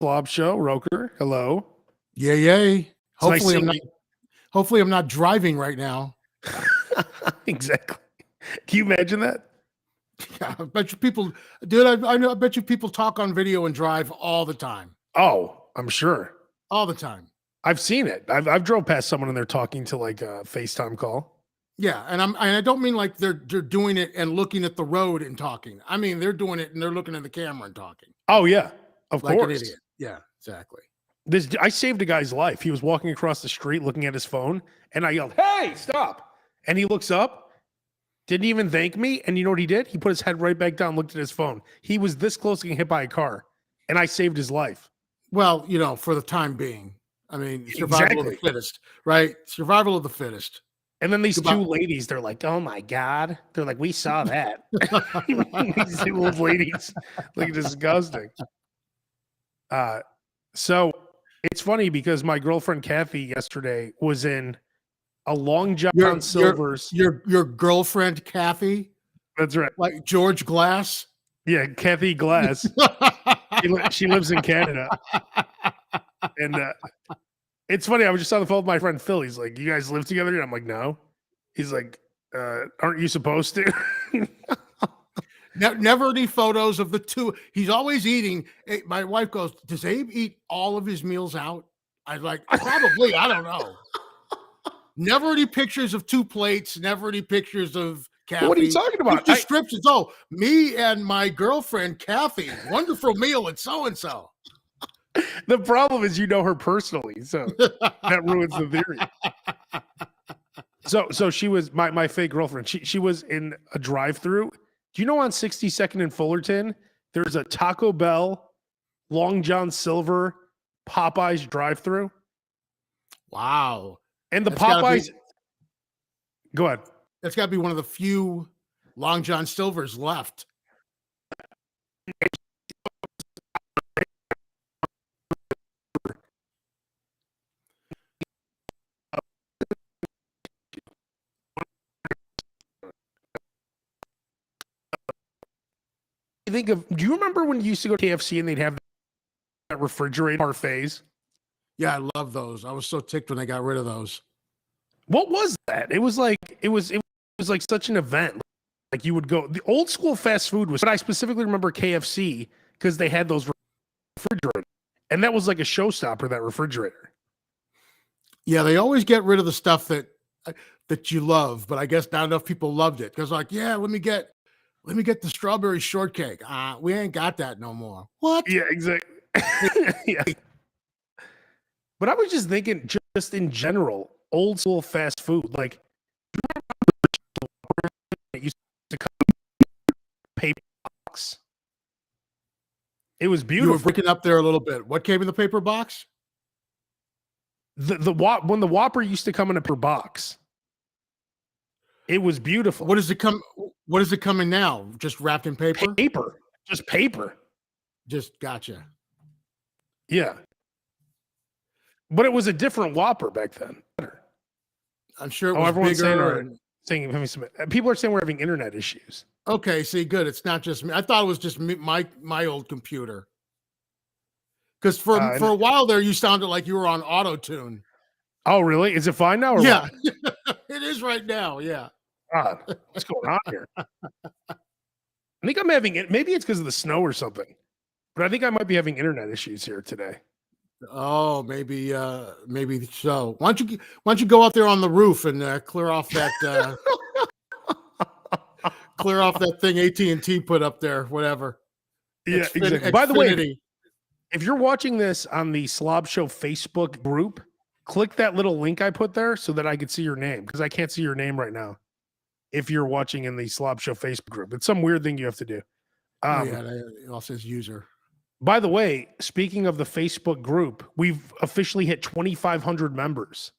Slob Show, Roker. Hello. Yay, yay. It's nice Hopefully I'm seeing not hopefully I'm not driving right now. you. Exactly. Can you imagine that? Yeah, I bet you people dude, I know I bet you people talk on video and drive all the time. Oh, I'm sure. All the time. I've seen it. I've drove past someone and they're talking to like a FaceTime call. Yeah, and I don't mean like they're doing it and looking at the road and talking. I mean they're doing it and they're looking at the camera and talking. Oh yeah, of Like an course. idiot. Yeah, exactly. I saved a guy's life. He was walking across the street looking at his phone, and I yelled, "Hey, stop!" And he looks up, didn't even thank me. And you know what he did? He put his head right back down, looked at his phone. He was this close to getting hit by a car, and I saved his life. Well, for the time being. I mean, survival of the fittest, right? Survival of the fittest. And then these two ladies, they're like, "Oh my God." They're like, "We saw that." These two old ladies look disgusting. So it's funny because my girlfriend Kathy yesterday was in a Long John Silver's. Your girlfriend Kathy? That's right. Like George Glass? Yeah, Kathy Glass. She lives in Canada. And it's funny. I was just on the phone with my friend Phil. He's like, "You guys live together?" And I'm like, "No." He's like, "Aren't you supposed to?" Never any photos of the two. He's always eating. My wife goes, "Does Abe eat all of his meals out?" I like, probably. I don't know. Never any pictures of two plates. Never any pictures of Kathy. What are you talking about? Descriptions. Oh, me and my girlfriend Kathy. Wonderful meal at so and so. The problem is you know her personally, so that ruins the theory. So she was my fake girlfriend. She was in a drive-through. Do you know on 62nd and Fullerton, there's a Taco Bell, Long John Silver, Popeyes drive-through? Wow. And the Popeyes. Go ahead. That's got to be one of the few Long John Silvers left. Do you remember when you used to go to KFC and they'd have that refrigerator parfaits? Yeah, I love those. I was so ticked when they got rid of those. What was that? It was like such an event. Like you would go, the old school fast food was, but I specifically remember KFC because they had those refrigerators. And that was like a showstopper, that refrigerator. Yeah, they always get rid of the stuff that you love, but I guess not enough people loved it. Because like, yeah, let me get the strawberry shortcake. We ain't got that no more. What? Yeah, exactly. Yeah. But I was just thinking, just in general, old school fast food, like it used to come in paper box. It was beautiful. You were breaking up there a little bit. What came in the paper box? When the Whopper used to come in a paper box. It was beautiful. What does it come in now? Just wrapped in paper? Just paper. Just gotcha. Yeah. But it was a different Whopper back then. I'm sure it was bigger. People are saying we're having internet issues. Okay, see, good. It's not just me. I thought it was just me, my old computer. Because for a while there, you sounded like you were on auto tune. Oh, really? Is it fine now? Yeah, it is right now. Yeah. God, what's going on here? I think I'm having it. Maybe it's because of the snow or something. But I think I might be having internet issues here today. Oh, maybe so. Why don't you go out there on the roof and clear off that thing AT&T put up there, whatever. Yeah, exactly. By the way, if you're watching this on the Slob Show Facebook group, click that little link I put there so that I can see your name, because I can't see your name right now. If you're watching in the Slob Show Facebook group, it's some weird thing you have to do. It all says user. By the way, speaking of the Facebook group, we've officially hit 2,500 members.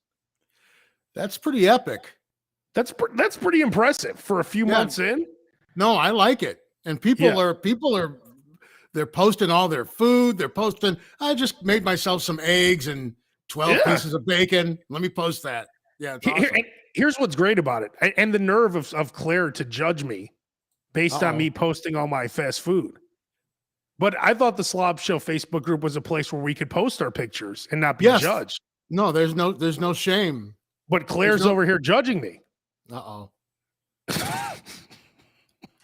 That's pretty epic. That's pretty impressive for a few months in. No, I like it. And people are they're posting all their food. They're posting, I just made myself some eggs and 12 pieces of bacon. Let me post that. Yeah, it's awesome. Here's what's great about it. And the nerve of Claire to judge me based on me posting all my fast food. But I thought the Slob Show Facebook group was a place where we could post our pictures and not be judged. No, there's no shame. But Claire's over here judging me. Uh-oh.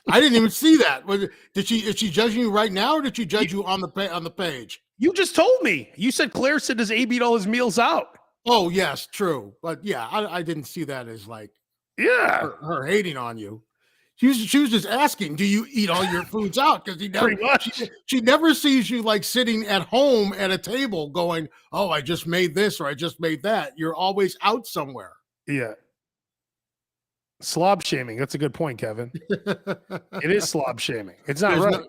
I didn't even see that. Is she judging you right now, or did she judge you on the page? You just told me. You said Claire said, does Abe eat all his meals out? Oh, yes, true. But yeah, I didn't see that as like her hating on you. She was just asking, do you eat all your foods out? Because she never sees you like sitting at home at a table going, oh, I just made this or I just made that. You're always out somewhere. Yeah. Slob shaming. That's a good point, Kevin. It is slob shaming. It's not right.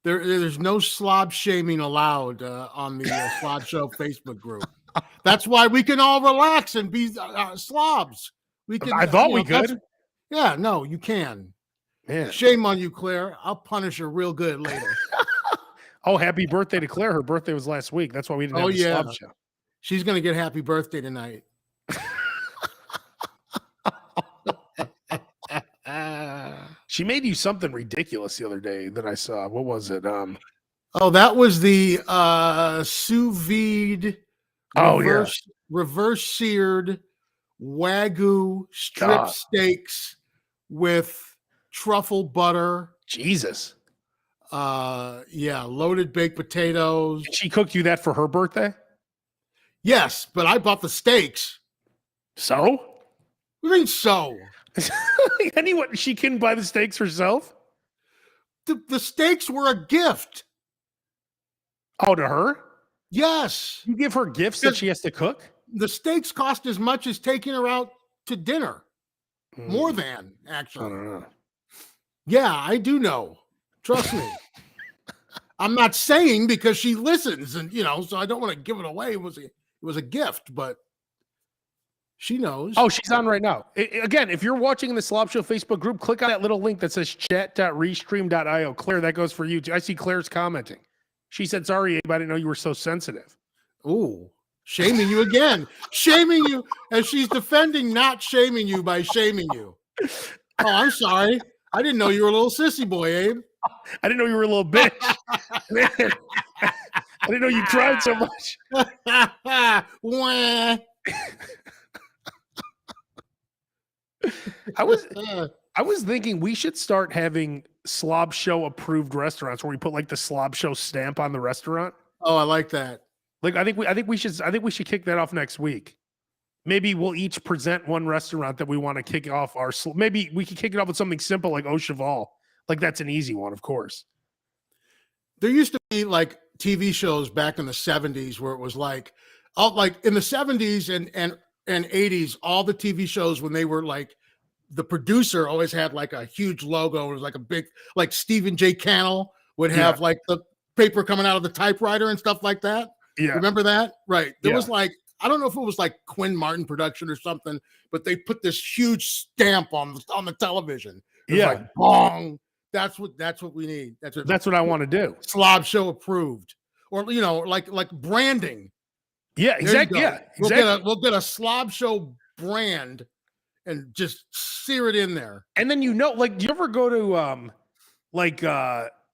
There's no slob shaming allowed on the Slob Show Facebook group. That's why we can all relax and be slobs. We can. I thought we could. Yeah, no, you can. Man. Shame on you, Claire. I'll punish her real good later. Oh, happy birthday to Claire. Her birthday was last week. That's why we didn't have the Slob Show. She's going to get happy birthday tonight. She made you something ridiculous the other day that I saw. What was it? Oh, that was the sous vide reverse seared Wagyu strip steaks with truffle butter. Jesus. Loaded baked potatoes. Did she cook you that for her birthday? Yes, but I bought the steaks. So? What do you mean so? Anyone, she couldn't buy the steaks herself? The steaks were a gift. Oh, to her? Yes. You give her gifts that she has to cook? The steaks cost as much as taking her out to dinner. More than, actually. I don't know. Yeah, I do know. Trust me. I'm not saying because she listens, and so I don't want to give it away. It was a gift, but she knows. Oh, she's on right now. Again, if you're watching the Slob Show Facebook group, click on that little link that says chat.restream.io. Claire, that goes for you too. I see Claire's commenting. She said, sorry, Abe, I didn't know you were so sensitive. Ooh, shaming you again. Shaming you, and she's defending not shaming you by shaming you. Oh, I'm sorry. I didn't know you were a little sissy boy, Abe. I didn't know you were a little bitch. Man, I didn't know you cried so much. I was thinking we should start having Slob Show approved restaurants where we put like the Slob Show stamp on the restaurant. Oh, I like that. Like I think we should kick that off next week. Maybe we'll each present one restaurant that we want to kick off our. Maybe we could kick it off with something simple like Au Cheval. Like that's an easy one, of course. There used to be like TV shows back in the 70s where it was like in the 70s and 80s, all the TV shows when they were like the producer always had like a huge logo. It was like a big, like Stephen J. Cannell would have like the paper coming out of the typewriter and stuff like that. Yeah. Remember that? Right. There was like, I don't know if it was like Quinn Martin production or something, but they put this huge stamp on the television. It was like, bong. That's what we need. That's what I want to do. Slob Show approved, or like branding. Yeah, exactly. Yeah, exactly. We'll get a Slob Show brand and just sear it in there. And then like, do you ever go to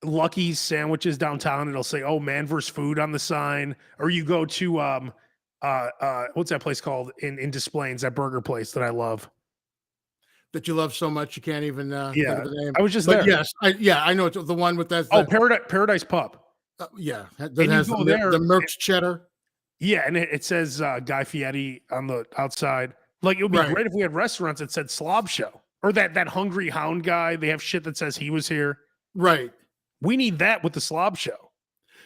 Lucky's Sandwiches downtown? It'll say, "Oh, man versus food" on the sign, or you go to what's that place called in Des Plaines? That burger place that I love. That you love so much you can't even think of the name. I was just there. Yes, I know it's the one with that. Paradise Pub. That has the Merck's cheddar. Yeah, and it says Guy Fieri on the outside. Like it would be great if we had restaurants that said Slob Show, or that Hungry Hound guy. They have shit that says he was here. Right. We need that with the Slob Show.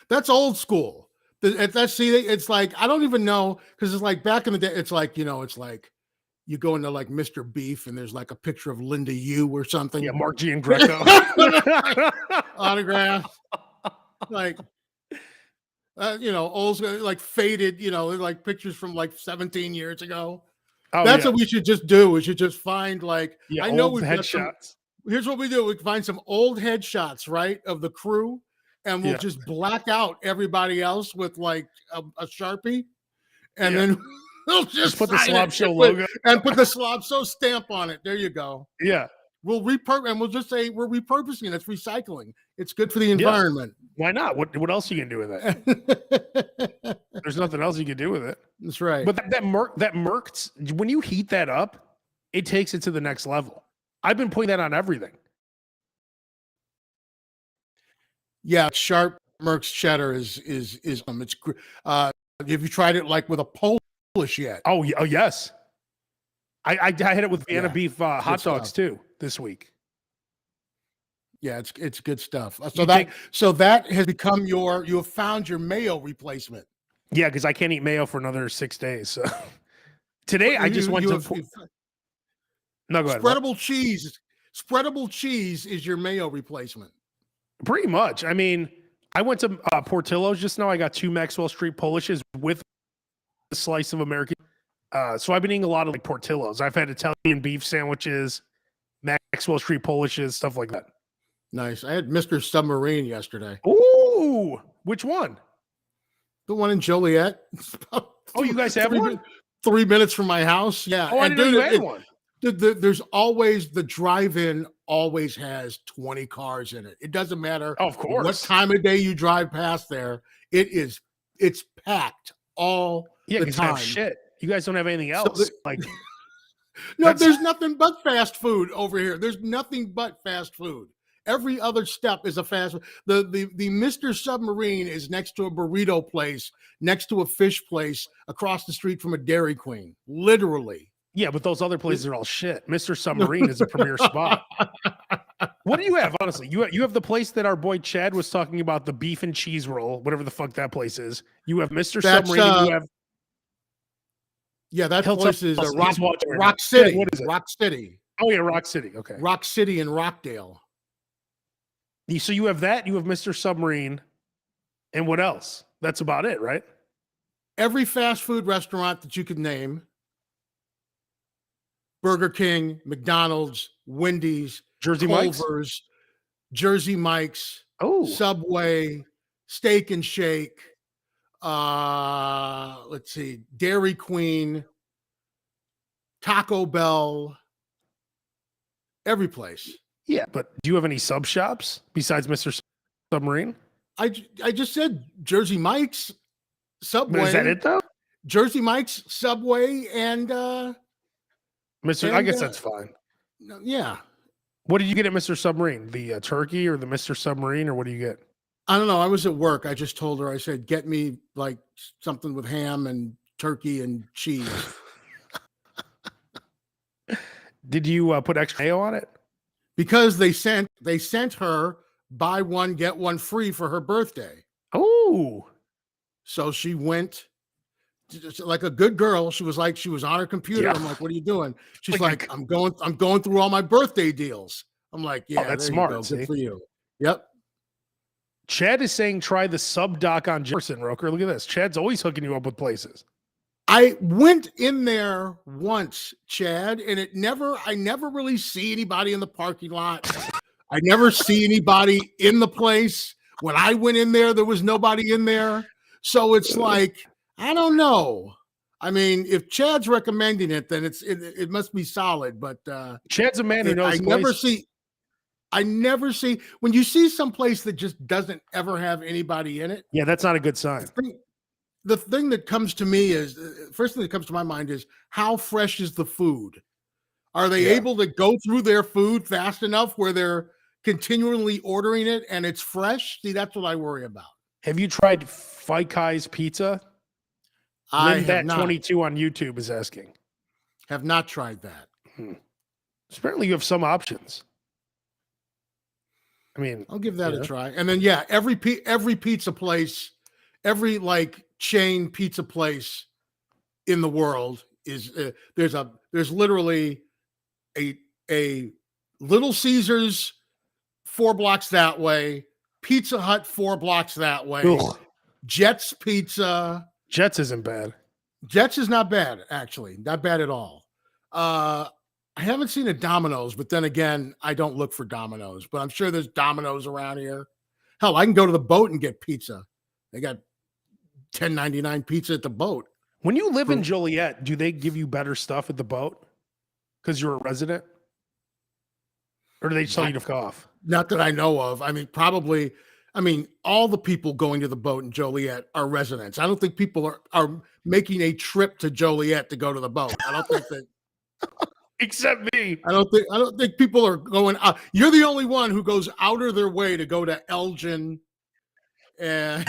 That's old school. It's like I don't even know because it's like back in the day. It's like it's like. You go into like Mr. Beef and there's like a picture of Linda Yu or something. Yeah, Mark Giangreco. Autograph. Like, old, like faded, like pictures from like 17 years ago. Oh, that's what we should just do. We should just find like, I know we've got here's what we do. We find some old headshots, right, of the crew, and we'll just black out everybody else with like a Sharpie. And then we'll just put the Slob Show logo and put the Slob Show stamp on it. There you go. Yeah. we'll repurpose, and we'll just say we're repurposing. It's recycling. It's good for the environment. Yeah. Why not? What else you can do with it? There's nothing else you can do with it. That's right. But that Merc, when you heat that up, it takes it to the next level. I've been putting that on everything. Yeah, sharp Merck's cheddar is it's have you tried it like with a Polish yet? Oh yes. I had it with Vienna beef hot dogs too this week. Yeah, it's good stuff. So that has become you have found your mayo replacement. Yeah, because I can't eat mayo for another 6 days. So today I just went to no, go ahead. Spreadable cheese is your mayo replacement. Pretty much. I mean, I went to Portillo's just now. I got 2 Maxwell Street Polishes with a slice of American. So I've been eating a lot of like Portillo's. I've had Italian beef sandwiches, Maxwell Street Polishes, stuff like that. Nice. I had Mr. Submarine yesterday. Ooh, which one? The one in Joliet. Oh, you guys have one? 3 minutes from my house. Yeah. Oh, I didn't know you had one. There's always the drive-in always has 20 cars in it. It doesn't matter of course what time of day you drive past there. It's packed all the time. Shit. You guys don't have anything else. No, there's nothing but fast food over here. There's nothing but fast food. Every other step is a fast food. The Mr. Submarine is next to a burrito place, next to a fish place, across the street from a Dairy Queen. Literally. Yeah, but those other places are all shit. Mr. Submarine is a premier spot. What do you have, honestly? You have the place that our boy Chad was talking about, the beef and cheese roll, whatever the fuck that place is. You have Mr. Submarine. You have that place is Rock City. What is it? Rock City. Oh yeah, Rock City. Okay. Rock City in Rockdale. So you have that. You have Mr. Submarine, and what else? That's about it, right? Every fast food restaurant that you could name. Burger King, McDonald's, Wendy's, Jersey Culver's, Jersey Mike's, Subway, Steak and Shake. Let's see, Dairy Queen, Taco Bell, every place. Yeah, but do you have any sub shops besides Mr. Submarine? I just said Jersey Mike's, Subway. Is that it though? Jersey Mike's, Subway, and I guess that's fine. Yeah. What did you get at Mr. Submarine? The turkey or the Mr. Submarine, or what do you get? I don't know. I was at work. I just told her, I said, get me like something with ham and turkey and cheese. Did you put extra mayo on it? Because they sent her buy one, get one free for her birthday. Oh. So she went like a good girl. She was on her computer. Yeah. I'm like, what are you doing? She's like, I'm going through all my birthday deals. I'm like, yeah, that's smart. Good for you. Yep. Chad is saying try the sub doc on Jefferson, Roker. Look at this. Chad's always hooking you up with places. I went in there once, Chad, and I never really see anybody in the parking lot. I never see anybody in the place. When I went in there was nobody in there. So it's like, I don't know. I mean, if Chad's recommending it, then it must be solid. But Chad's a man who knows. I never see when you see some place that just doesn't ever have anybody in it. Yeah, that's not a good sign. The thing that comes to me is first thing that comes to my mind is how fresh is the food? Are they able to go through their food fast enough where they're continually ordering it and it's fresh? See, that's what I worry about. Have you tried Fikai's Pizza? I have not. 22 on YouTube is asking. Have not tried that. Apparently you have some options. I mean, I'll give that a try. And then every pizza place, every like chain pizza place in the world is there's literally a Little Caesars 4 blocks that way, Pizza Hut 4 blocks that way. Ugh. Jets Pizza. Jets isn't bad. Jets is not bad, actually. Not bad at all. I haven't seen a Domino's, but then again, I don't look for Domino's. But I'm sure there's Domino's around here. Hell, I can go to the boat and get pizza. They got $10.99 pizza at the boat. When you live in Joliet, do they give you better stuff at the boat because you're a resident? Or do they tell you to fuck off? Not that I know of. I mean, probably. I mean, all the people going to the boat in Joliet are residents. I don't think people are making a trip to Joliet to go to the boat. I don't think that. Except me. I don't think people are going. You're the only one who goes out of their way to go to Elgin and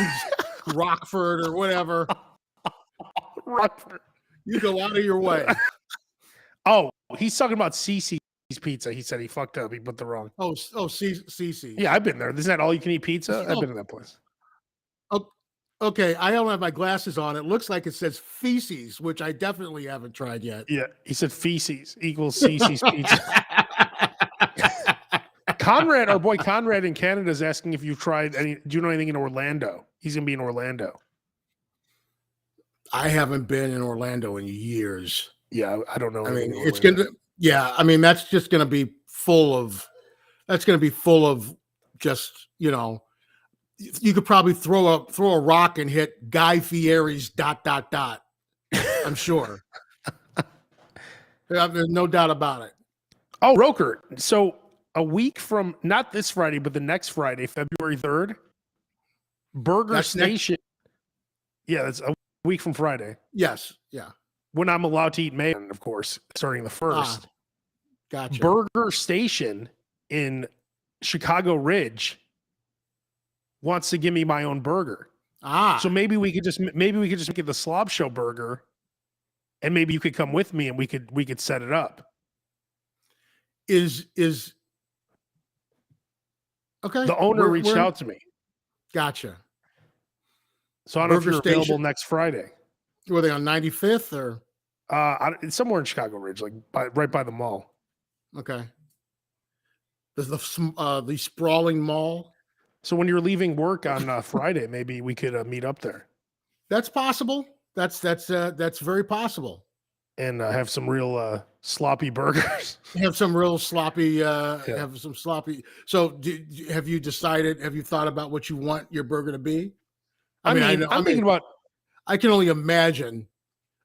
Rockford or whatever. Rockford. You go out of your way. Oh, he's talking about Cece's Pizza. He said he fucked up. He put the wrong. Cece. Yeah, I've been there. Isn't that all you can eat pizza? I've been to that place. Okay, I don't have my glasses on. It looks like it says feces, which I definitely haven't tried yet. Yeah, he said feces equals Cece's Pizza. Conrad, our boy Conrad in Canada, is asking if you've tried any. Do you know anything in Orlando? He's gonna be in Orlando. I haven't been in Orlando in years. Yeah, I don't know. I mean, it's gonna. Yeah, I mean that's just gonna be full of. That's gonna be full of just You could probably throw a rock and hit Guy Fieri's ... I'm sure. There's no doubt about it. Oh, Roker. So a week from not this Friday, but the next Friday, February 3rd, Burger Station. Yeah, that's a week from Friday. Yes. Yeah. When I'm allowed to eat mayo, of course, starting the 1st. Gotcha. Burger Station in Chicago Ridge wants to give me my own burger. So maybe we could just make it the Slob Show burger, and maybe you could come with me and we could set it up. Is okay. The owner reached out to me. Gotcha. So I don't know if you're available next Friday. Were they on 95th or? It's somewhere in Chicago Ridge, like right by the mall. Okay. There's the sprawling mall. So when you're leaving work on Friday, maybe we could meet up there. That's possible. That's very possible. And have some real sloppy burgers. Have some real sloppy. Have some sloppy. So have you decided? Have you thought about what you want your burger to be? I'm thinking about. I can only imagine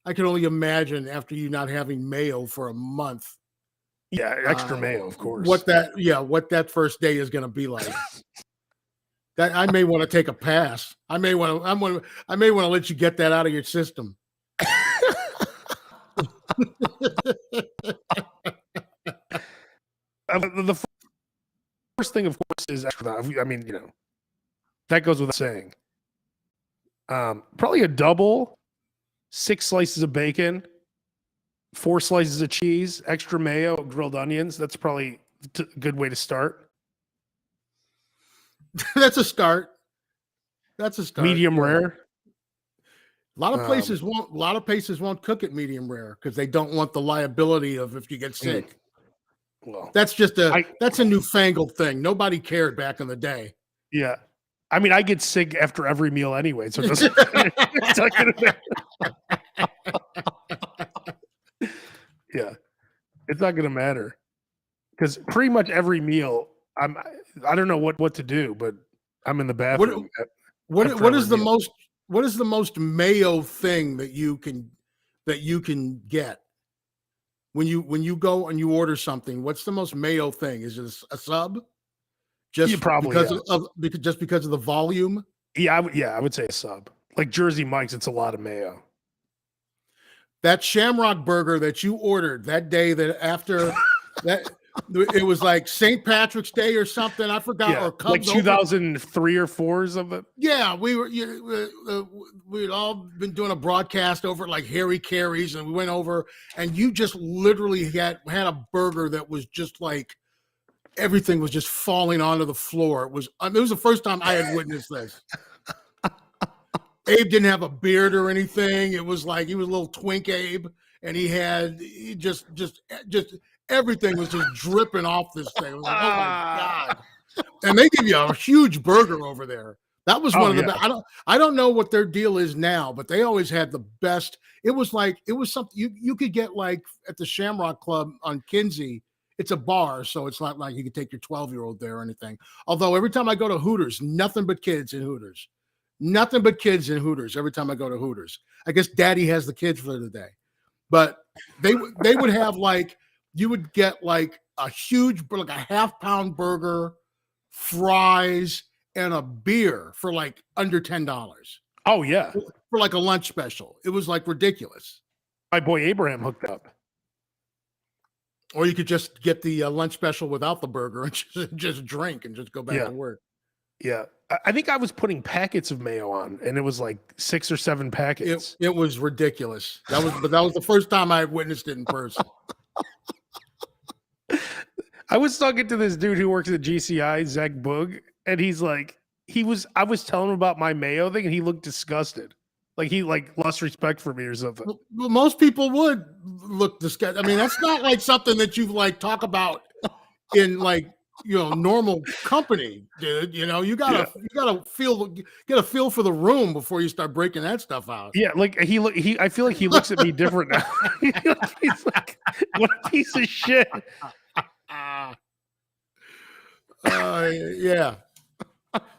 after you not having mayo for a month. Yeah, extra mayo, of course. What that first day is going to be like. That I may want to take a pass. I may want to let you get that out of your system. The first thing, of course, is extra. I mean, that goes without saying. Probably a double, 6 slices of bacon, 4 slices of cheese, extra mayo, grilled onions. That's probably a good way to start. That's a start. Medium rare. A lot of places won't cook it medium rare because they don't want the liability of if you get sick. Well, that's a newfangled thing. Nobody cared back in the day. Yeah. I mean, I get sick after every meal anyway, so it doesn't it's not gonna matter. Yeah. It's not gonna matter. Because pretty much every meal I don't know what to do, but I'm in the bathroom. What is the most mayo thing that you can get when you go and you order something? What's the most mayo thing? Is it a sub? Just because of the volume? Yeah, I would say a sub. Like Jersey Mike's, it's a lot of mayo. That Shamrock burger that you ordered that day that after that. It was like St. Patrick's Day or something. I forgot. Yeah, or Cubs like 2003 or 4 of it. Yeah, we'd all been doing a broadcast over at like Harry Carey's, and we went over, and you just literally had a burger that was just like everything was just falling onto the floor. It was the first time I had witnessed this. Abe didn't have a beard or anything. It was like he was a little twink Abe, and he just everything was just dripping off this thing. It was like, oh my God. And they give you a huge burger over there. That was one of the best. I don't know what their deal is now, but they always had the best. It was something you could get like at the Shamrock Club on Kinsey. It's a bar, so it's not like you could take your 12-year-old there or anything. Although every time I go to Hooters, nothing but kids in Hooters. Nothing but kids in Hooters every time I go to Hooters. I guess Daddy has the kids for the day. But they would have like, you would get like a huge, like a half-pound burger, fries, and a beer for like under $10. Oh yeah, for like a lunch special. It was like ridiculous. My boy Abraham hooked up. Or you could just get the lunch special without the burger and just drink and just go back to work. Yeah. I think I was putting packets of mayo on, and it was like 6 or 7 packets. It was ridiculous. That was the first time I witnessed it in person. I was talking to this dude who works at GCI, Zach Boog, and he's like, I was telling him about my mayo thing, and he looked disgusted. Like he lost respect for me or something. Well, most people would look disgusted. I mean, that's not like something that you like talk about in like, normal company, dude. You gotta get a feel for the room before you start breaking that stuff out. Yeah, like I feel like he looks at me different now. He's like, what a piece of shit. Yeah.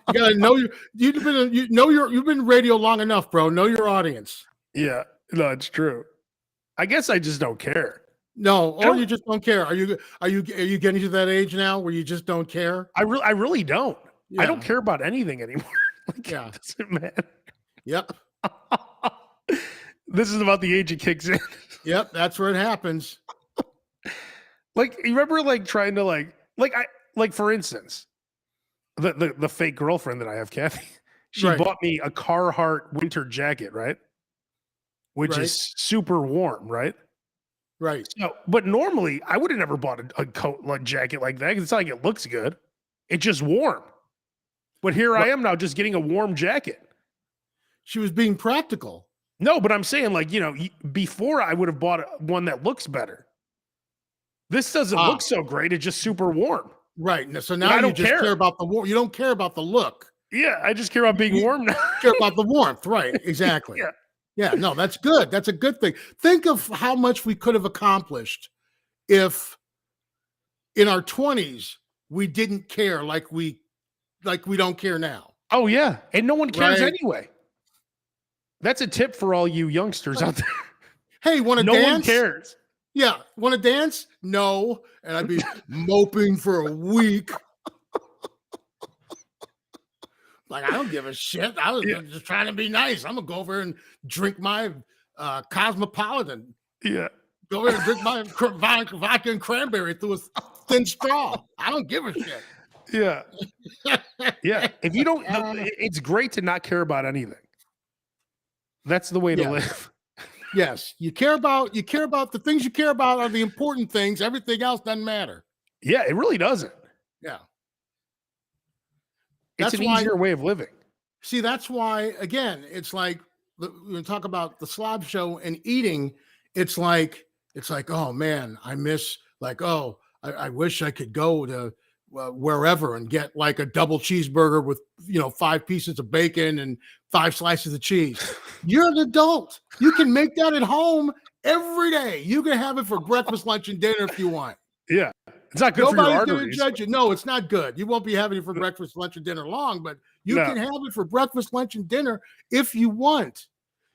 You gotta know you've been radio long enough, bro. Know your audience. Yeah, no, it's true. I guess I just don't care. No, or you just don't care. Are you getting to that age now where you just don't care? I really don't. Yeah. I don't care about anything anymore. Yeah, it doesn't matter. Yep. This is about the age it kicks in. Yep, that's where it happens. Like, you remember trying to for instance, the fake girlfriend that I have, Kathy, she bought me a Carhartt winter jacket, right? Which is super warm, right? Right. So, but normally I would have never bought a coat jacket like that, because it's not like it looks good. It's just warm. But here I am now just getting a warm jacket. She was being practical. No, but I'm saying before I would have bought one that looks better. This doesn't look so great. It's just super warm. Right. So now you just care about the warm. You don't care about the look. Yeah, I just care about being warm now. Care about the warmth. Right. Exactly. Yeah. Yeah. No, that's good. That's a good thing. Think of how much we could have accomplished if in our 20s we didn't care like we don't care now. Oh yeah. And no one cares anyway. That's a tip for all you youngsters out there. Hey, want to dance? No one cares. Yeah. Want to dance? No. And I'd be moping for a week. Like, I don't give a shit. I was just trying to be nice. I'm going to go over and drink my Cosmopolitan. Yeah. Go over and drink my vodka and cranberry through a thin straw. I don't give a shit. Yeah. Yeah. If you don't, it's great to not care about anything. That's the way to live. Yes. You care about the things you care about are the important things. Everything else doesn't matter. Yeah, it really doesn't. Yeah. It's an easier way of living. See, that's why, again, it's like, we talk about the Slob show and eating. It's like, oh man, I miss I wish I could go to wherever and get like a double cheeseburger with 5 pieces of bacon and 5 slices of cheese. You're an adult. You can make that at home every day. You can have it for breakfast, lunch, and dinner if you want. Yeah. It's not good for your arteries. Nobody's going to judge you. No, it's not good. You won't be having it for breakfast, lunch, and dinner long, but you can have it for breakfast, lunch, and dinner if you want.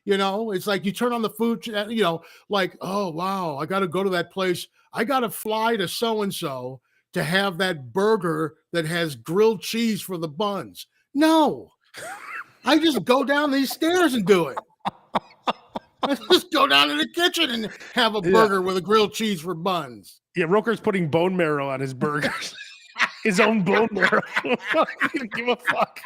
It's like you turn on the food, like, oh, wow, I got to go to that place. I got to fly to so-and-so to have that burger that has grilled cheese for the buns. No, I just go down these stairs and do it. I just go down to the kitchen and have a burger with a grilled cheese for buns. Yeah, Roker's putting bone marrow on his burgers. His own bone marrow. He doesn't give a fuck.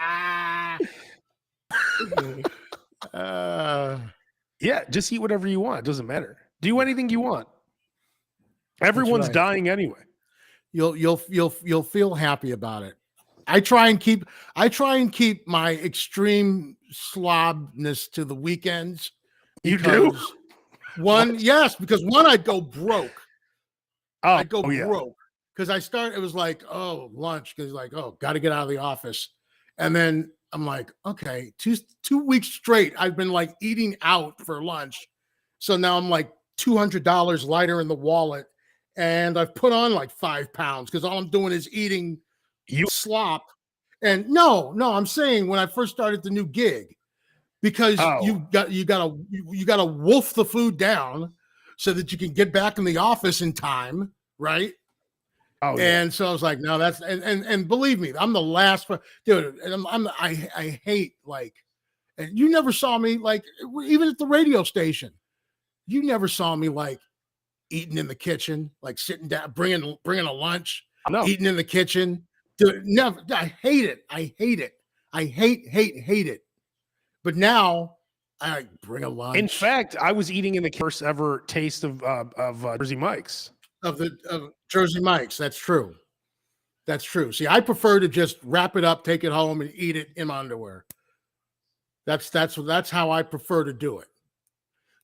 Yeah, just eat whatever you want. It doesn't matter. Do anything you want. Everyone's dying anyway. You'll feel happy about it. I try and keep my extreme slobness to the weekends. You do? Because I'd go broke. I'd go broke because it was like, oh, lunch, because got to get out of the office. And then I'm like, okay, two weeks straight I've been like eating out for lunch. So now I'm like $200 lighter in the wallet, and I've put on like 5 pounds because all I'm doing is eating slop. And no, I'm saying when I first started the new gig, because you gotta wolf the food down so that you can get back in the office in time, right? Oh, yeah. And so I was like, no, that's and believe me, I'm the last one, dude. And I hate like, and you never saw me like even at the radio station. You never saw me like eating in the kitchen, like sitting down, bringing a lunch, No. eating in the kitchen. Dude, never. I hate it. I hate it. I hate it. But now I bring a lunch. In fact, I was eating in the first ever taste of Jersey Mike's. Of Jersey Mike's. That's true. That's true. See, I prefer to just wrap it up, take it home, and eat it in my underwear. That's how I prefer to do it.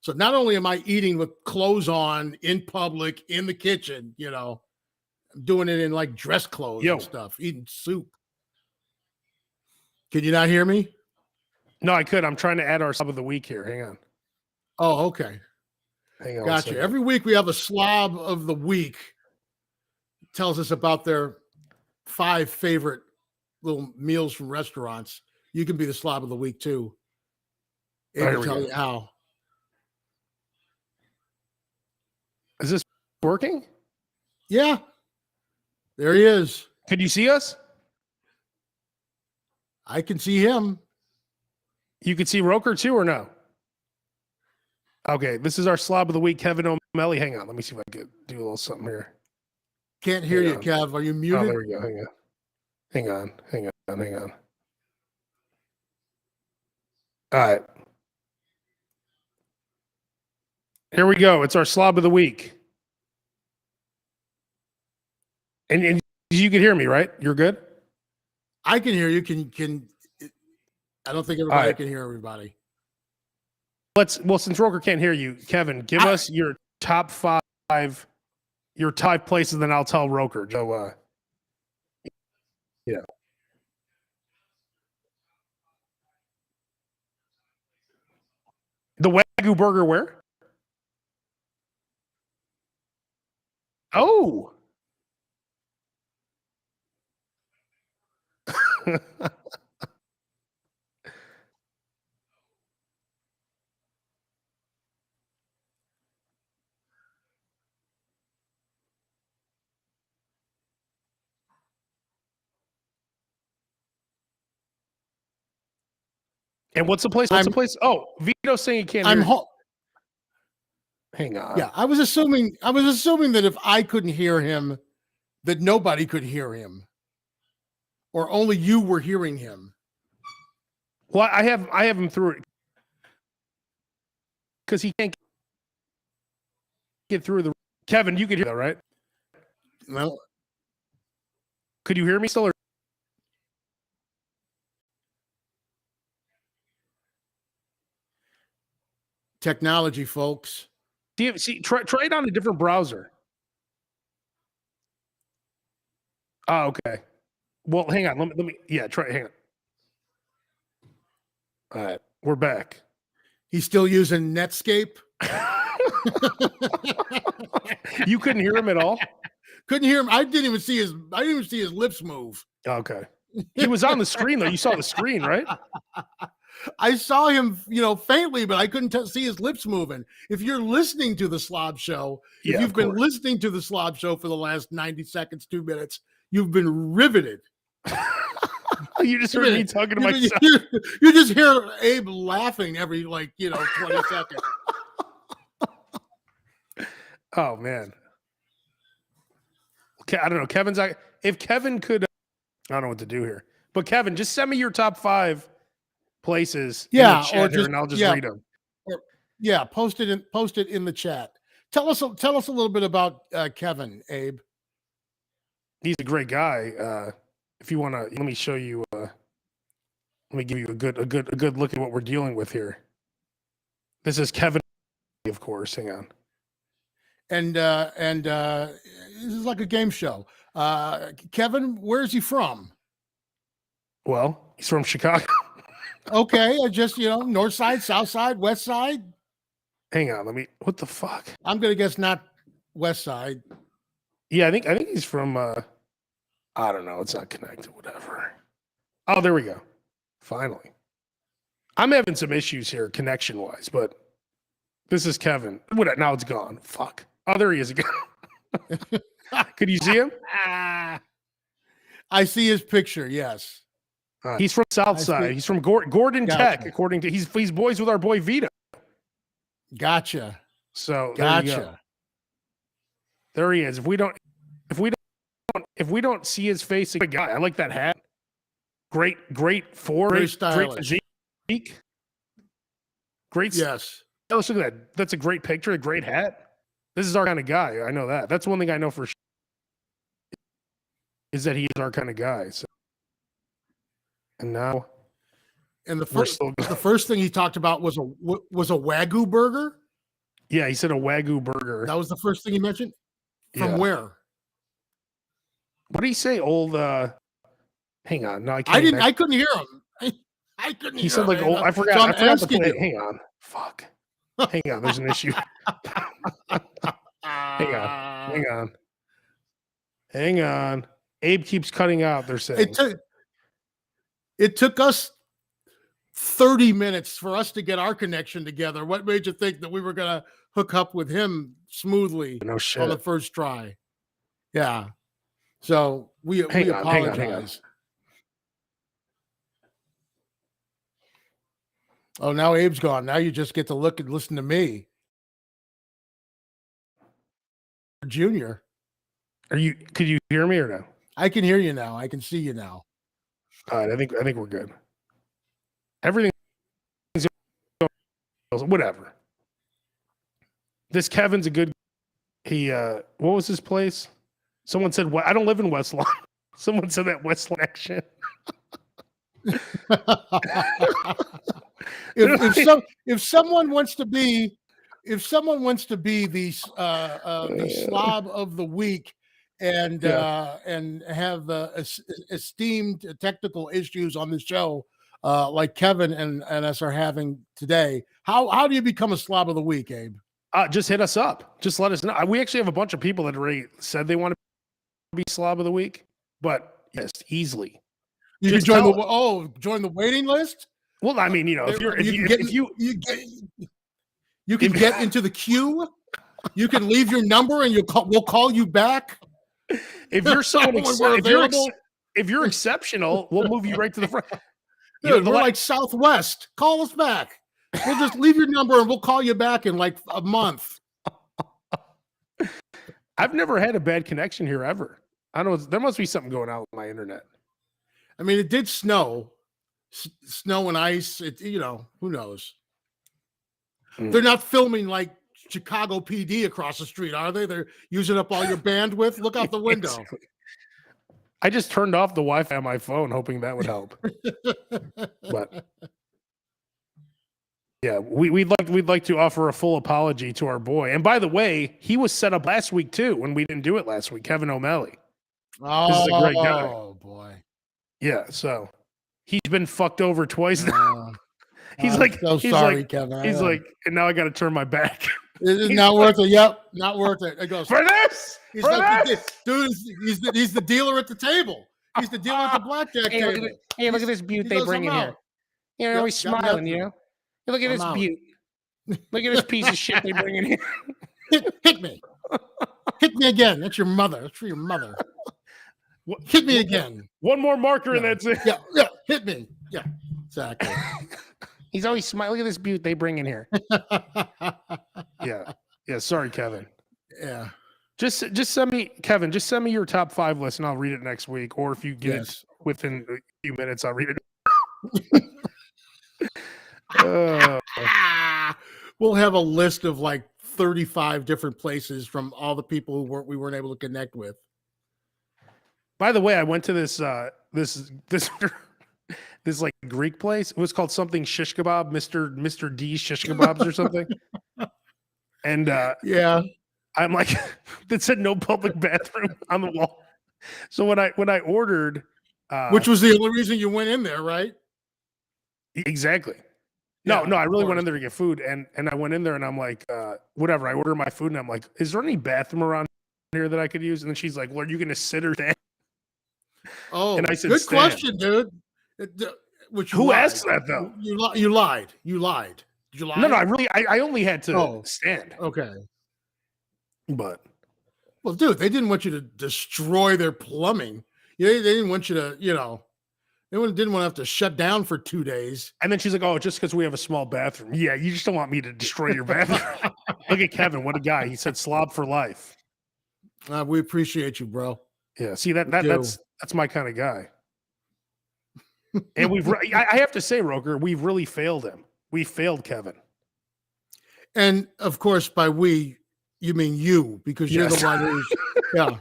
So not only am I eating with clothes on in public, in the kitchen, you know, I'm doing it in like dress clothes and stuff, eating soup. Can you not hear me? No, I could. I'm trying to add our slob of the week here. Hang on. Oh, okay. Hang on. Gotcha. Every week we have a slob of the week. It tells us about their 5 favorite little meals from restaurants. You can be the slob of the week too. And I'll tell you how. Is this working? Yeah. There he is. Could you see us? I can see him. You could see Roker too, or no? Okay, this is our slob of the week, Kevin O'Malley. Hang on, let me see if I could do a little something here. Can't hear you, Kev. Are you muted? Oh, there we go. Hang on. All right. Here we go. It's our slob of the week. And you can hear me, right? You're good? I can hear you. Can I don't think everybody can hear everybody. Since Roker can't hear you, Kevin, give us your top 5 places, then I'll tell Roker. So yeah. The Wagyu burger where? Oh. And what's the place? Oh, Vito's saying he can't hear you. Hang on. Yeah, I was assuming that if I couldn't hear him, that nobody could hear him, or only you were hearing him. Well, I have him through it because he can't get through the. Kevin, you could hear that, right? Well, could you hear me still? Or? Technology, folks. See, try it on a different browser. Oh, okay. Well, hang on. Let me. Yeah, try. Hang on. All right, we're back. He's still using Netscape. You couldn't hear him at all. Couldn't hear him. I didn't even see his lips move. Okay. He was on the screen though. You saw the screen, right? I saw him, faintly, but I couldn't see his lips moving. If you're listening to the Slob Show, if you've been listening to the Slob Show for the last 90 seconds, 2 minutes, you've been riveted. You just heard me talking to myself. You just hear Abe laughing every 20 seconds. Oh man. Okay, I don't know. If Kevin could, I don't know what to do here. But Kevin, just send me your top 5 places. Yeah, or just, and I'll just read them. Post it in the chat. Tell us a little bit about Kevin, Abe. He's a great guy. If you want to, let me show you. Let me give you a good look at what we're dealing with here. This is Kevin, of course. Hang on. And this is like a game show. Kevin, where's he from? Well, he's from Chicago. Okay, just north side, south side, west side. Hang on, what the fuck? I'm gonna guess not west side. Yeah, I think he's from I don't know, it's not connected, whatever. Oh, there we go. Finally. I'm having some issues here connection wise, but this is Kevin. Now it's gone. Fuck. Oh, there he is again. Could you see him? I see his picture. Yes. He's from Southside. He's from Gordon Tech, according to he's boys with our boy Vito. Gotcha. So gotcha. There he is. If we don't see his face, guy, I like that hat. Great Very stylish. Great physique. Great. Yes. Oh, look at that. That's a great picture. A great hat. This is our kind of guy. I know that. That's one thing I know for sure. Is that he is our kind of guy. So. And now, and the first thing he talked about was a Wagyu burger. Yeah, he said a Wagyu burger. That was the first thing he mentioned. From where? What did he say? Old. Hang on. No, I can't. I couldn't hear him. I couldn't. He said like old. I forgot. So I forgot to play it. Hang on. Fuck. Hang on. There's an issue. Hang on. Abe keeps cutting out. They're saying it took us 30 minutes for us to get our connection together. What made you think that we were going to hook up with him smoothly on the first try? Yeah. So we apologize. Hang on. Oh, now Abe's gone. Now you just get to look and listen to me. Junior. Could you hear me or no? I can hear you now. I can see you now. All right, I think we're good. Everything, whatever. This Kevin's a good. He what was his place? Someone said, "I don't live in West Lawn." Someone said that West Lawn action. if someone wants to be the slob of the week and have esteemed technical issues on the show like Kevin and us are having today, how do you become a slob of the week, Abe? Just hit us up. Just let us know. We actually have a bunch of people that already said they want to be slob of the week, but yes, easily. You can join join the waiting list. Well, I mean, you can get into the queue. You can leave your number, and we'll call you back. If you're if you're exceptional, we'll move you right to the front. Dude, we're like Southwest. Call us back. We'll just leave your number, and we'll call you back in like a month. I've never had a bad connection here ever. I don't know. There must be something going on with my internet. I mean, it did snow and ice. Who knows? They're not filming like Chicago PD across the street, are they? They're using up all your bandwidth. Look out the window. Exactly. I just turned off the Wi-Fi on my phone, hoping that would help. But yeah, we'd like to offer a full apology to our boy. And by the way, he was set up last week too when we didn't do it last week. Kevin O'Malley. This is a great guy. Oh boy. Yeah, so he's been fucked over twice now. Kevin. He's like, and now I got to turn my back. It's not worth it. Yep, not worth it. It goes for this. He's the dealer at the table. He's the dealer at the blackjack table. Look at this butte they bring in here. You're always smiling, you know. Look at this butte. Look at this piece of shit they bring in here. Hit me. Hit me again. That's your mother. That's for your mother. Hit me again. One more marker and that's it. Yeah. Hit me. Yeah, exactly. He's always smiling. Look at this butte they bring in here. Yeah. Sorry, Kevin. Yeah. Just send me, Kevin. Just send me your top 5 list, and I'll read it next week. Or if you get it within a few minutes, I'll read it. We'll have a list of like 35 different places from all the people who we weren't able to connect with. By the way, I went to this like Greek place. It was called something shish kebab, Mr. D's shish kebabs or something. And I'm like, that said no public bathroom on the wall. So when I ordered, which was the only reason you went in there, right? Exactly. No, I really went in there to get food, and I went in there and I'm like, whatever. I ordered my food and I'm like, is there any bathroom around here that I could use? And then she's like, well, are you going to sit or stand? Oh, and I said, good stand. question, dude. Who asked that though? You lied. Did you lie? No, I only had to stand. Okay. But Well, dude, they didn't want you to destroy their plumbing. They didn't want you to, they didn't want to have to shut down for 2 days. And then she's like, "Oh, just because we have a small bathroom. Yeah, you just don't want me to destroy your bathroom." Look at Kevin. What a guy. He said slob for life. We appreciate you, bro. Yeah. See, that's my kind of guy. And I have to say, Roker, we've really failed him. We failed Kevin. And of course, by we, you mean you, because you're the one who's, yeah.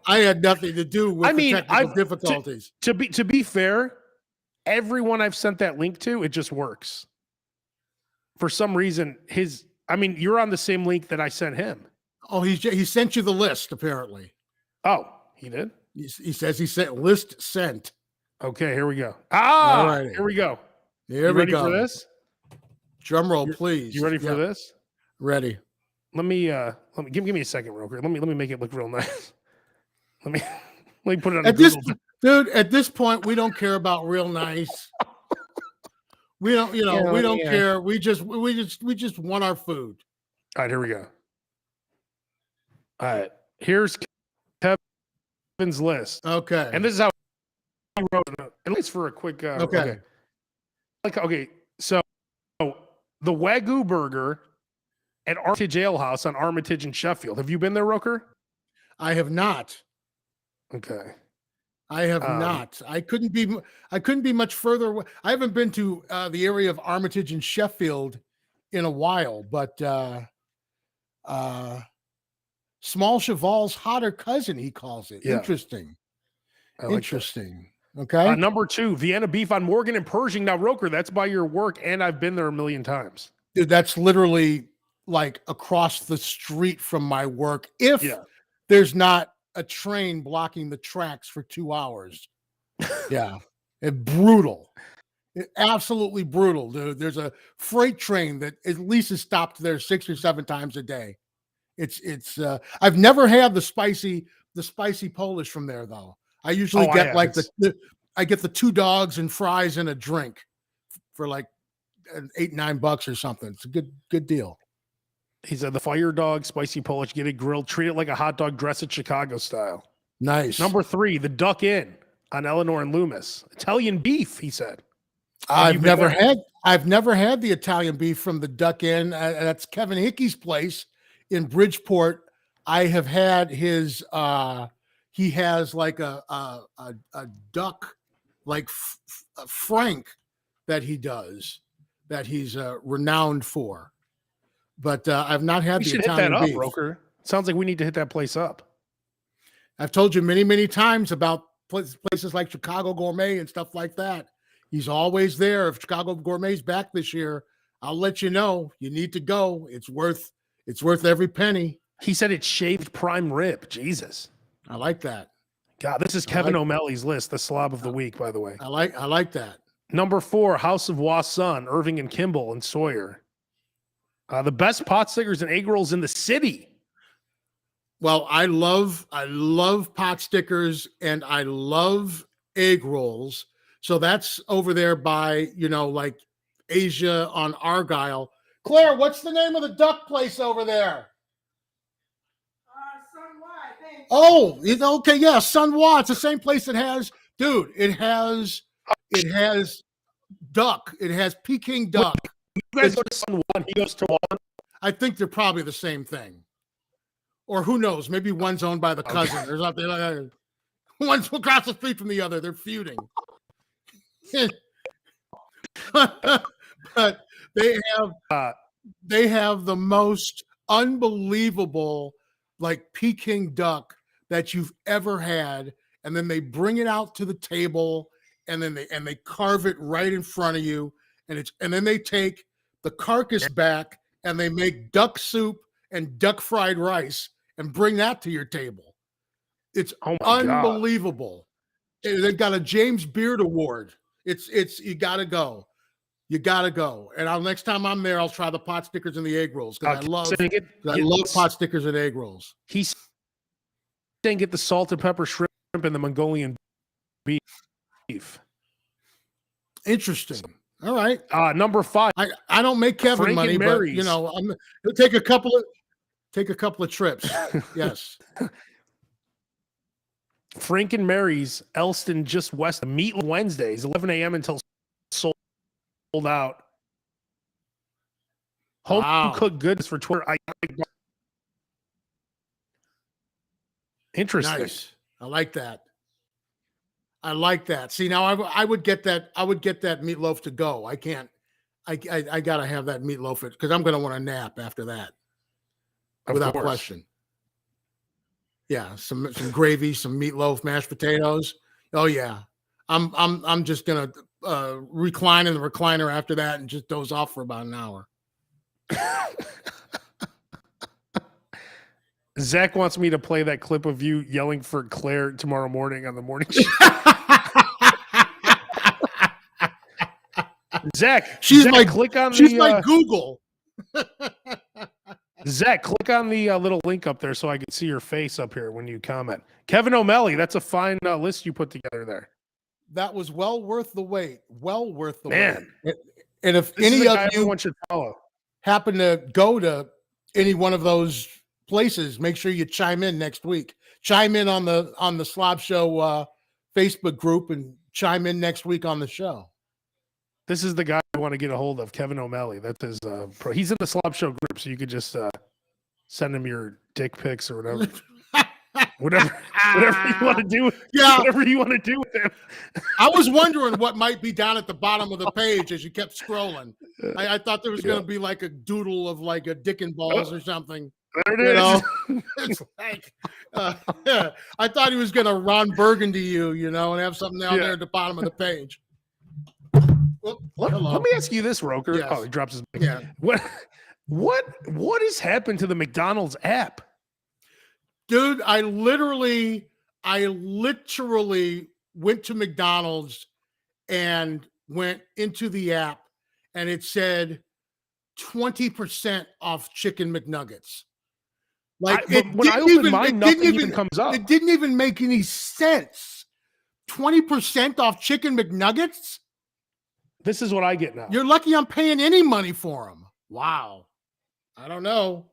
I had nothing to do with the technical difficulties. To be fair, everyone I've sent that link to, it just works. For some reason, you're on the same link that I sent him. Oh, he sent you the list, apparently. Oh, he did? He says he sent list sent. Okay, here we go. Here we go. Here we ready go. For this? Drum roll, please. You ready for this? Ready. Let me give me a second, Roker. Let me make it look real nice. Let me put it on dude. At this point, we don't care about real nice. We don't, we don't care. We just want our food. All right, here we go. All right, here's Kevin's list. Okay, and this is how he wrote it. At least for a quick. Okay. So the Wagyu burger at Armitage Ale House on Armitage and Sheffield. Have you been there, Roker? I have not. Okay. I have not. I couldn't be much further. I haven't been to the area of Armitage and Sheffield in a while, but Small Cheval's hotter cousin, he calls it. Yeah. Interesting. Interesting. That. Okay. Number 2, Vienna beef on Morgan and Pershing. Now, Roker, that's by your work, and I've been there a million times. Dude, that's literally like across the street from my work. If there's not a train blocking the tracks for 2 hours. Yeah. Brutal. Absolutely brutal, dude. There's a freight train that at least is stopped there 6 or 7 times a day. It's I've never had the spicy Polish from there though. I usually get like I get the 2 dogs and fries and a drink for like $8-9 or something. It's a good deal. He said the fire dog, spicy Polish, get it grilled, treat it like a hot dog, dress it Chicago style. Nice. Number 3, the Duck Inn on Eleanor and Loomis. Italian beef, he said. I've never had the Italian beef from the Duck Inn. That's Kevin Hickey's place in Bridgeport. I have had his he has like a duck like frank that he does that he's renowned for. But I've not had the Italian beef. Hit that up, Roker. Sounds like we need to hit that place up. I've told you many, many times about places like Chicago Gourmet and stuff like that. He's always there. If Chicago Gourmet's back this year, I'll let you know. You need to go. It's worth every penny. He said it's shaved prime rib. Jesus. I like that. God, this is Kevin O'Malley's list, the slob of the week, by the way. I like that. Number 4, House of Wasson, Irving and Kimball and Sawyer. The best pot stickers and egg rolls in the city. Well, I love pot stickers and I love egg rolls. So that's over there by, like Asia on Argyle. Claire, what's the name of the duck place over there? Sun Wa, I think. Oh, okay, yeah, Sun Wa. It's the same place that has, dude, it has duck. It has Peking duck. You guys go to Sun One, he goes to one. I think they're probably the same thing. Or who knows? Maybe one's owned by the cousin or something like that. One's across the street from the other. They're feuding. But they have the most unbelievable like Peking duck that you've ever had, and then they bring it out to the table and then they carve it right in front of you, and then they take the carcass back and they make duck soup and duck fried rice and bring that to your table. It's unbelievable. God. They've got a James Beard Award. It's you gotta go. You gotta go. And next time I'm there, I'll try the pot stickers and the egg rolls because I love pot stickers and egg rolls. He's saying get the salt and pepper shrimp and the Mongolian beef. Interesting. All right. Number 5. I don't make Kevin Frank money, but it'll take a couple of Take a couple of trips. Yes. Frank and Mary's, Elston, just west of Meat Wednesdays, 11 a.m. until sold out. Home cooked goods for Twitter. Interesting. Nice. I like that. I like that. See, now I would get that. I would get that meatloaf to go. I can't. I gotta have that meatloaf because I'm gonna want a nap after that, without question. Yeah, some gravy, some meatloaf, mashed potatoes. Oh yeah, I'm just gonna recline in the recliner after that and just doze off for about an hour. Zach wants me to play that clip of you yelling for Claire tomorrow morning on the morning show. Zach, she's like Google. Zach, click on the little link up there so I can see your face up here when you comment. Kevin O'Malley, that's a fine list you put together there. That was well worth the wait. Well worth the wait. And if this any of you everyone should follow happen to go to any one of those places, make sure you chime in next week. Chime in on the Slob Show Facebook group and chime in next week on the show. This is the guy I want to get a hold of, Kevin O'Malley. That is he's in the Slob Show group, so you could just send him your dick pics or whatever. whatever you want to do. Yeah. Whatever you want to do with him. I was wondering what might be down at the bottom of the page as you kept scrolling. I thought there was going to be like a doodle of like a dick and balls or something. There it is. It's like, I thought he was going to Ron Burgundy you, and have something down there at the bottom of the page. Let me ask you this, Roker. Yes. Oh, he drops his mic. Yeah. What has happened to the McDonald's app? Dude, I literally went to McDonald's and went into the app and it said 20% off chicken McNuggets. Like when I open mine, nothing even comes up. It didn't even make any sense. 20% off chicken McNuggets? This is what I get now. You're lucky I'm paying any money for them. Wow. I don't know.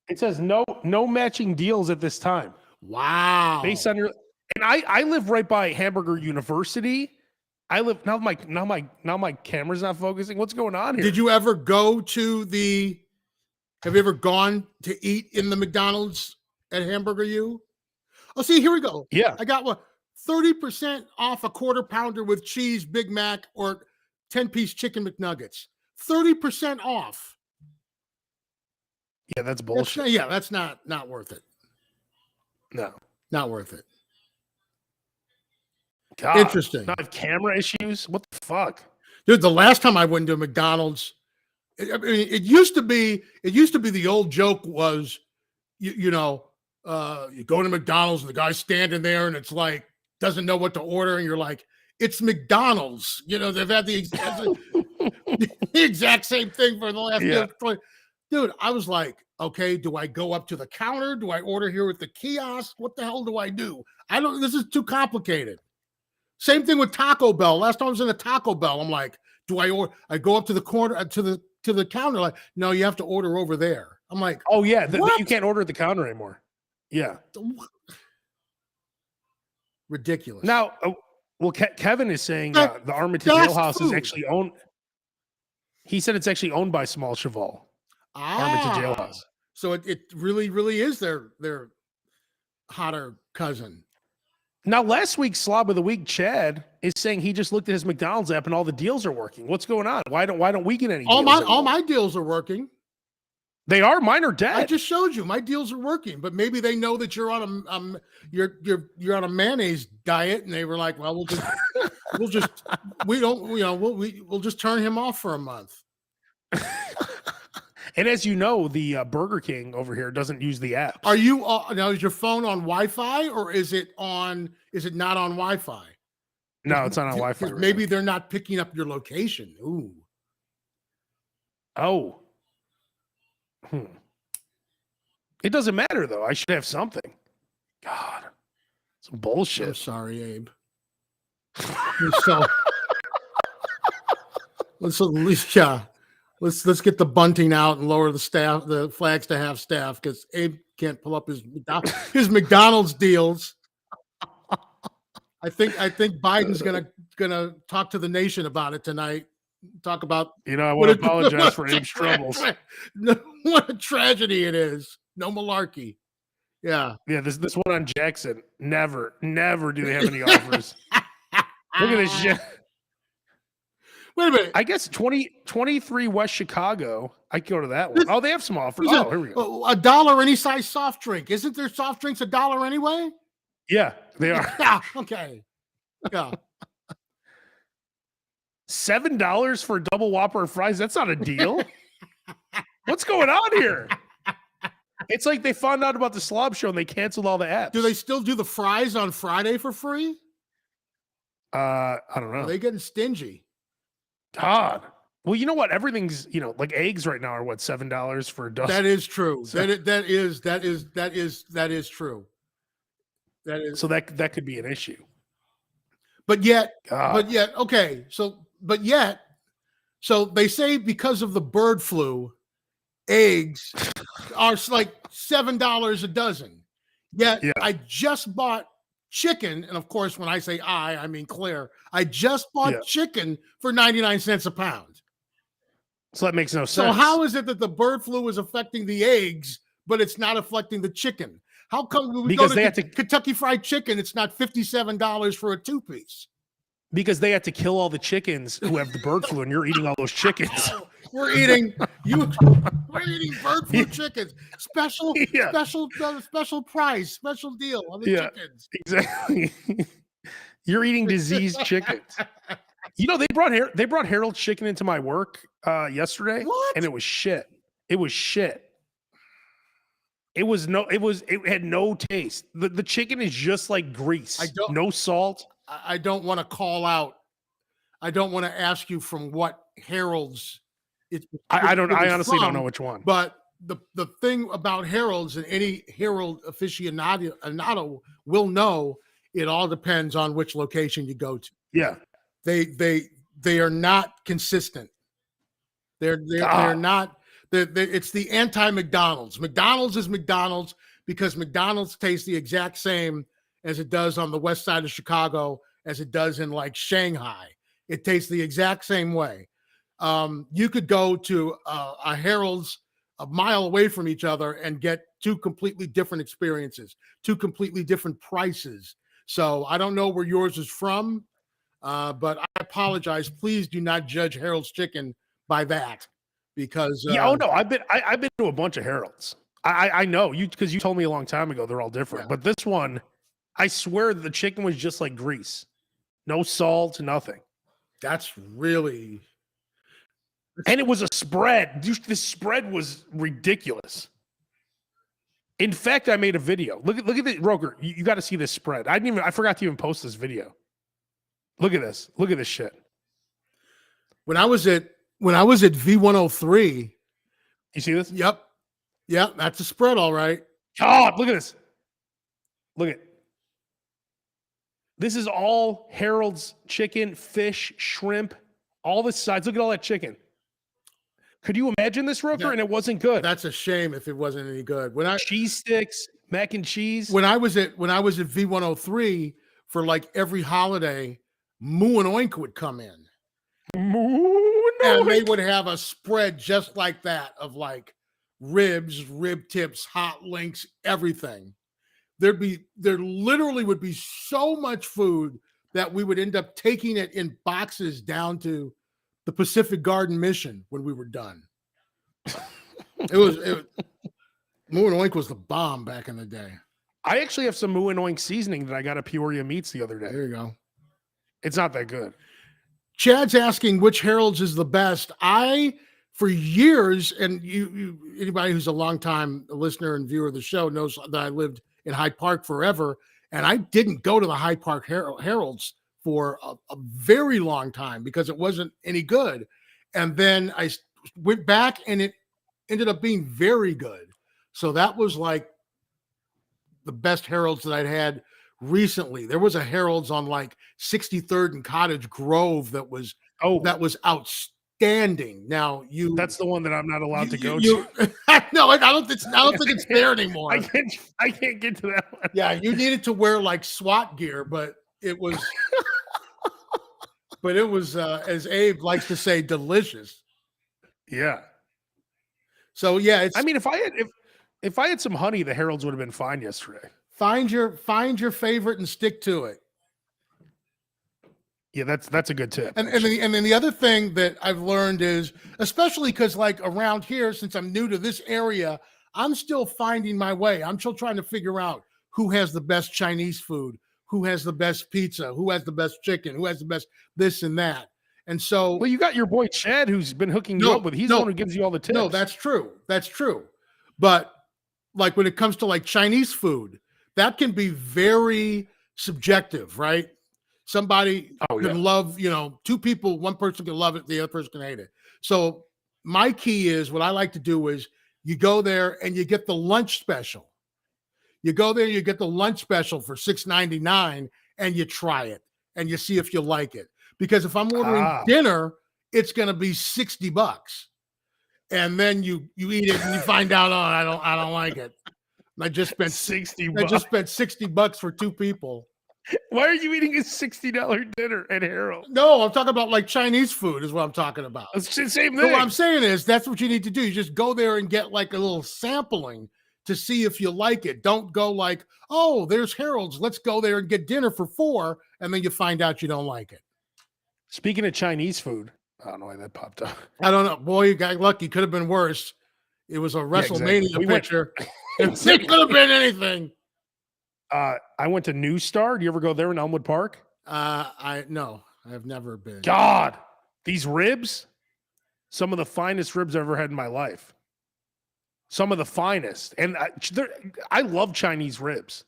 It says no matching deals at this time. Wow. Based on and I live right by Hamburger University. I live now my camera's not focusing. What's going on here? Did you ever go to have you ever gone to eat in the McDonald's at Hamburger U? Oh, see, here we go. Yeah. I got 30% off a quarter pounder with cheese, Big Mac, or 10-piece chicken McNuggets. 30% off. Yeah, that's bullshit. That's not worth it. No. Not worth it. God, interesting. Not have camera issues? What the fuck? Dude, the last time I went to McDonald's, it used to be the old joke was, you go to McDonald's and the guy's standing there and it's like, doesn't know what to order. And you're like, it's McDonald's. They've had the exact same thing for the last 20. Dude, I was like, okay, do I go up to the counter? Do I order here with the kiosk? What the hell do I do? This is too complicated. Same thing with Taco Bell. Last time I was in a Taco Bell, I'm like, do I order? I go up to the corner to the counter. Like, no, you have to order over there. I'm like, oh yeah, you can't order at the counter anymore. Yeah, ridiculous. Now, Kevin is saying the Armitage Ale House is actually owned. He said it's actually owned by Small Cheval. Armitage Ale House. So it really, really is their hotter cousin. Now, last week's Slob of the Week, Chad, is saying he just looked at his McDonald's app and all the deals are working. What's going on? Why don't we get any deals? All my deals are working. They are. Mine are dead. I just showed you my deals are working, but maybe they know that you're on you're on a mayonnaise diet, and they were like, well, we'll just turn him off for a month. And as you know, the Burger King over here doesn't use the app. Are you now? Is your phone on Wi-Fi or is it not on Wi-Fi? No, it's not on Wi-Fi. Right maybe now. They're not picking up your location. Ooh. Oh. It doesn't matter though. I should have something. God, some bullshit. I'm sorry, Abe. Let's at least, yeah. Let's get the bunting out and lower the flags to half staff because Abe can't pull up his McDonald's deals. I think Biden's gonna talk to the nation about it tonight. Talk about I want to apologize for Abe's troubles. What a tragedy it is. No malarkey. Yeah. This one on Jackson. Never do they have any offers. Look at this shit. Wait a minute. I guess 23 West Chicago. I could go to that one. They have some offers. Oh, here we go. $1 any size soft drink. Isn't there soft drinks $1 anyway? Yeah, they are. Yeah. Okay. Yeah. $7 for a double Whopper and fries. That's not a deal. What's going on here? It's like they found out about the Slob show and they canceled all the apps. Do they still do the fries on Friday for free? I don't know. Are they getting stingy? God. Well, you know what? Everything's, like eggs right now are what, $7 for a dozen. That is true. So, that is true. That is so that could be an issue. But yet, okay. So they say because of the bird flu, eggs are like $7 a dozen. Yet I just bought chicken, and of course, when I say I mean Claire. I just bought chicken for 99 cents a pound. So that makes no sense. So how is it that the bird flu is affecting the eggs, but it's not affecting the chicken? How come when we go to Kentucky Fried Chicken, it's not $57 for a 2-piece? Because they had to kill all the chickens who have the bird flu, and you're eating all those chickens. We're eating bird flu chickens. Special price, special deal on the chickens. Exactly. You're eating diseased chickens. They brought Harold's chicken into my work yesterday. What? And it was shit. It was shit. It had no taste. The chicken is just like grease. No salt. I don't want to call out. I don't want to ask you from what Harold's I honestly don't know which one. But the thing about Harold's, and any Harold aficionado will know, it all depends on which location you go to. Yeah. They are not consistent. They're not. It's the anti-McDonald's. McDonald's is McDonald's because McDonald's tastes the exact same as it does on the west side of Chicago, as it does in like Shanghai. It tastes the exact same way. You could go to a Harold's a mile away from each other and get two completely different experiences, two completely different prices. So I don't know where yours is from, but I apologize. Please do not judge Harold's Chicken by that, because I've been to a bunch of Harold's. I know you, because you told me a long time ago they're all different. But this one, I swear the chicken was just like grease, no salt, nothing. That's really. And it was a spread. This spread was ridiculous. In fact, I made a video. Look at this, Roker. You got to see this spread. I forgot to even post this video. Look at this. Look at this shit. When I was at V103, you see this? Yep. Yeah, that's a spread, all right. God, look at this. Look at. This is all Harold's chicken, fish, shrimp, all the sides. Look at all that chicken. Could you imagine this, Roker? And it wasn't good. That's a shame if it wasn't any good. Cheese sticks, mac and cheese. When I was at V103 for like every holiday, Moo and Oink would come in. And they would have a spread just like that of like ribs, rib tips, hot links, everything. There literally would be so much food that we would end up taking it in boxes down to the Pacific Garden Mission when we were done. Moo and Oink was the bomb back in the day. I actually have some Moo and Oink seasoning that I got at Peoria Meats the other day. There you go. It's not that good. Chad's asking which Harold's is the best. For years, and you anybody who's a longtime listener and viewer of the show knows that I lived in Hyde Park forever, and I didn't go to the Hyde Park Harold's for a very long time because it wasn't any good. And then I went back and it ended up being very good. So that was like the best Harold's that I'd had recently. There was a Harold's on like 63rd and Cottage Grove that was outstanding. Now that's the one that I'm not allowed to go to. No, I don't think it's there anymore. I can't get to that one. Yeah, you needed to wear like SWAT gear, but it was as Abe likes to say, delicious. Yeah. So yeah, I mean, if I had some honey, the Heralds would have been fine yesterday. Find your favorite and stick to it. Yeah, that's a good tip. And then the other thing that I've learned is, especially because like around here, since I'm new to this area, I'm still finding my way. I'm still trying to figure out who has the best Chinese food, who has the best pizza, who has the best chicken, who has the best this and that. And so, well, you got your boy Chad, who's been hooking you up with. He's the one who gives you all the tips. No, that's true. That's true. But like when it comes to like Chinese food, that can be very subjective, right? Somebody can love, two people, one person can love it, the other person can hate it. So my key is, what I like to do is you go there and you get the lunch special. You go there, you get the lunch special for $6.99 and you try it and you see if you like it. Because if I'm ordering dinner, it's going to be $60. And then you eat it and you find out, I don't like it. I just spent $60. I just spent $60 for two people. Why are you eating a $60 dinner at Harold? No, I'm talking about like Chinese food is what I'm talking about. It's the same thing. So what I'm saying is that's what you need to do. You just go there and get like a little sampling to see if you like it. Don't go like, oh, there's Harold's. Let's go there and get dinner for $4. And then you find out you don't like it. Speaking of Chinese food, I don't know why that popped up. I don't know. Boy, you got lucky. Could have been worse. It was a WrestleMania picture. It could have been anything. I went to New Star. Do you ever go there in Elmwood Park? No, I've never been. God, these ribs, some of the finest ribs I've ever had in my life. Some of the finest. And I love Chinese ribs.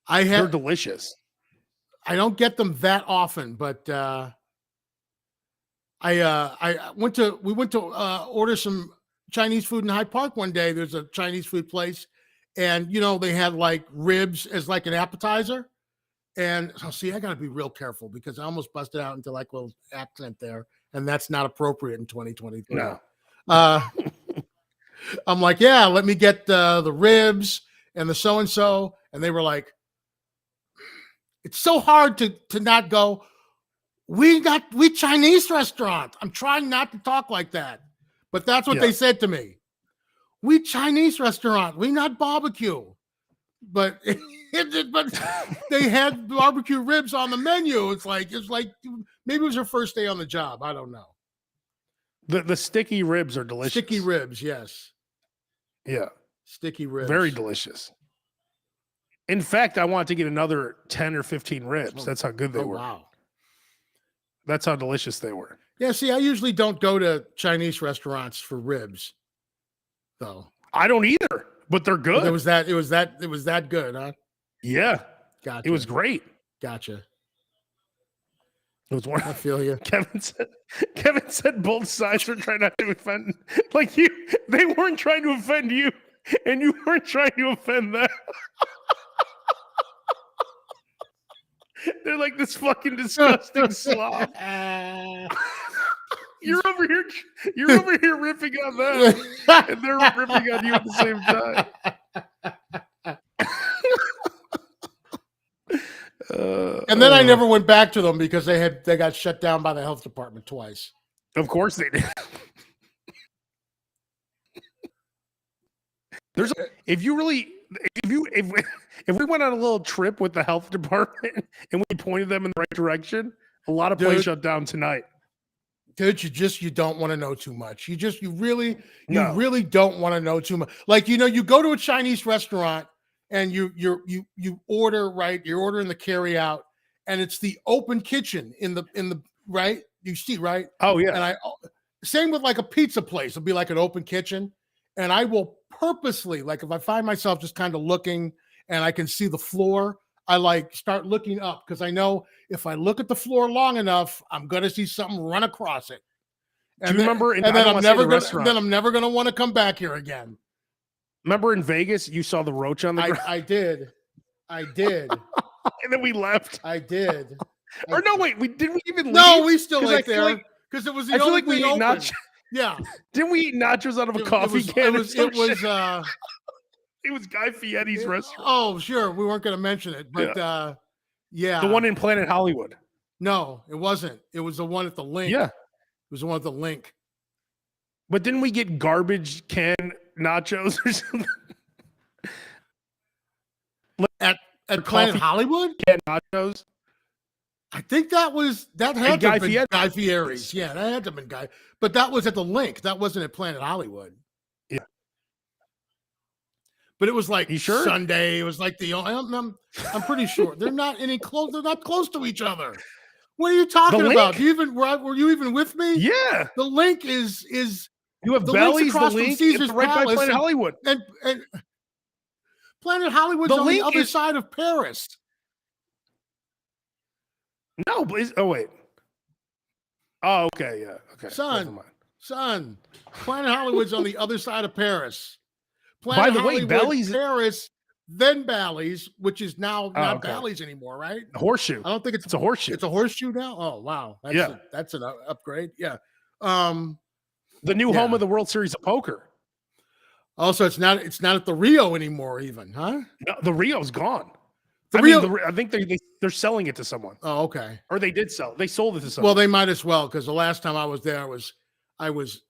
They're delicious. I don't get them that often, but we went to order some Chinese food in Hyde Park one day. There's a Chinese food place, and they had like ribs as like an appetizer. And so, see, I got to be real careful because I almost busted out into like a little accent there, and that's not appropriate in 2023. No. I'm like, yeah, let me get the ribs and the so and so, and they were like, it's so hard to not go, we Chinese restaurant. I'm trying not to talk like that, but that's what they said to me. We Chinese restaurant. We not barbecue, but they had barbecue ribs on the menu. It's like maybe it was her first day on the job. I don't know. The sticky ribs are delicious. Sticky ribs, yes. Yeah, sticky ribs, very delicious. In fact, I want to get another 10 or 15 ribs. That's how good they were. Wow. That's how delicious they were. Yeah, see, I usually don't go to Chinese restaurants for ribs, though. I don't either, but they're good. It was that good, huh? Yeah. Gotcha. It was great. Gotcha. It was one. I feel you. Kevin said both sides were trying not to offend. Like they weren't trying to offend you, and you weren't trying to offend them. They're like this fucking disgusting slob. You're over here ripping on them, and they're ripping on you at the same time. And then I never went back to them because they got shut down by the health department twice. Of course they did. If we went on a little trip with the health department and we pointed them in the right direction, a lot of places shut down tonight. Dude, you don't want to know too much. You really don't want to know too much. Like, you go to a Chinese restaurant and you order, right? You're ordering the carry out and it's the open kitchen in the right. You see, right? Oh yeah. And same with like a pizza place. It'll be like an open kitchen. And I will purposely, like if I find myself just kind of looking and I can see the floor, I like start looking up because I know if I look at the floor long enough, I'm going to see something run across it. And do you remember? And then I'm never going to want to come back here again. Remember in Vegas, you saw the roach on the ground? I did. And then we left. I did. Or no, wait, did we even leave? No, we still ate there. because it was the I feel only like we thing ate open. nachos. Yeah. Didn't we eat nachos out of a coffee can? It was Guy Fieri's restaurant. Oh, sure. We weren't going to mention it, but yeah. The one in Planet Hollywood. No, it wasn't. It was the one at the Link. Yeah. It was the one at the Link. But didn't we get garbage can nachos or something? At Planet Hollywood? Can nachos? I think that had to have been Guy Fieri's. Yeah, that had to have been Guy. But that was at the Link. That wasn't at Planet Hollywood. Yeah. But it was like sure? Sunday. It was like I'm pretty sure they're not any close. They're not close to each other. What are you talking about? Were you even with me? Yeah. The Link is you have the Belly's across the Link. from Caesar's right Palace by Planet Hollywood. And Planet Hollywood's on the other side of Paris. No, but wait. Oh, okay, yeah, okay. Son. Planet Hollywood's on the other side of Paris. By the way, Bally's Paris, then Bally's, which is now not Bally's anymore, right? Horseshoe. I don't think it's a horseshoe. It's a horseshoe now. Oh wow, that's an upgrade. Yeah. The new home of the World Series of Poker. Also, it's not at the Rio anymore, even, huh? No, the Rio's gone. I think they're selling it to someone. Oh, okay. Or they did sell. They sold it to someone. Well, they might as well, because the last time I was there, I was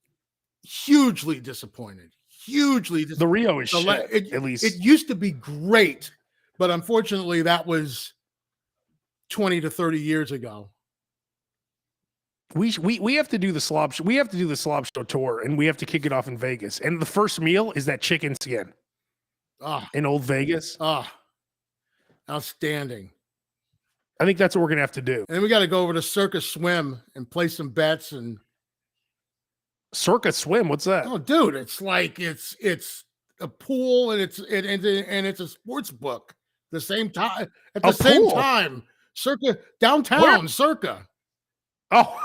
hugely disappointed. Hugely disappointed. The Rio is shit, at least. It used to be great, but unfortunately, that was 20 to 30 years ago. We have to do the Slob show. We have to do the Slob show tour, and we have to kick it off in Vegas. And the first meal is that chicken skin. In Old Vegas. Outstanding. I think that's what we're gonna have to do. And then we got to go over to Circus Swim and play some bets. And Circus Swim, what's that? Oh, dude, it's like it's a pool and it's a sports book. The same time at the same time. Circa downtown. Circa. Oh.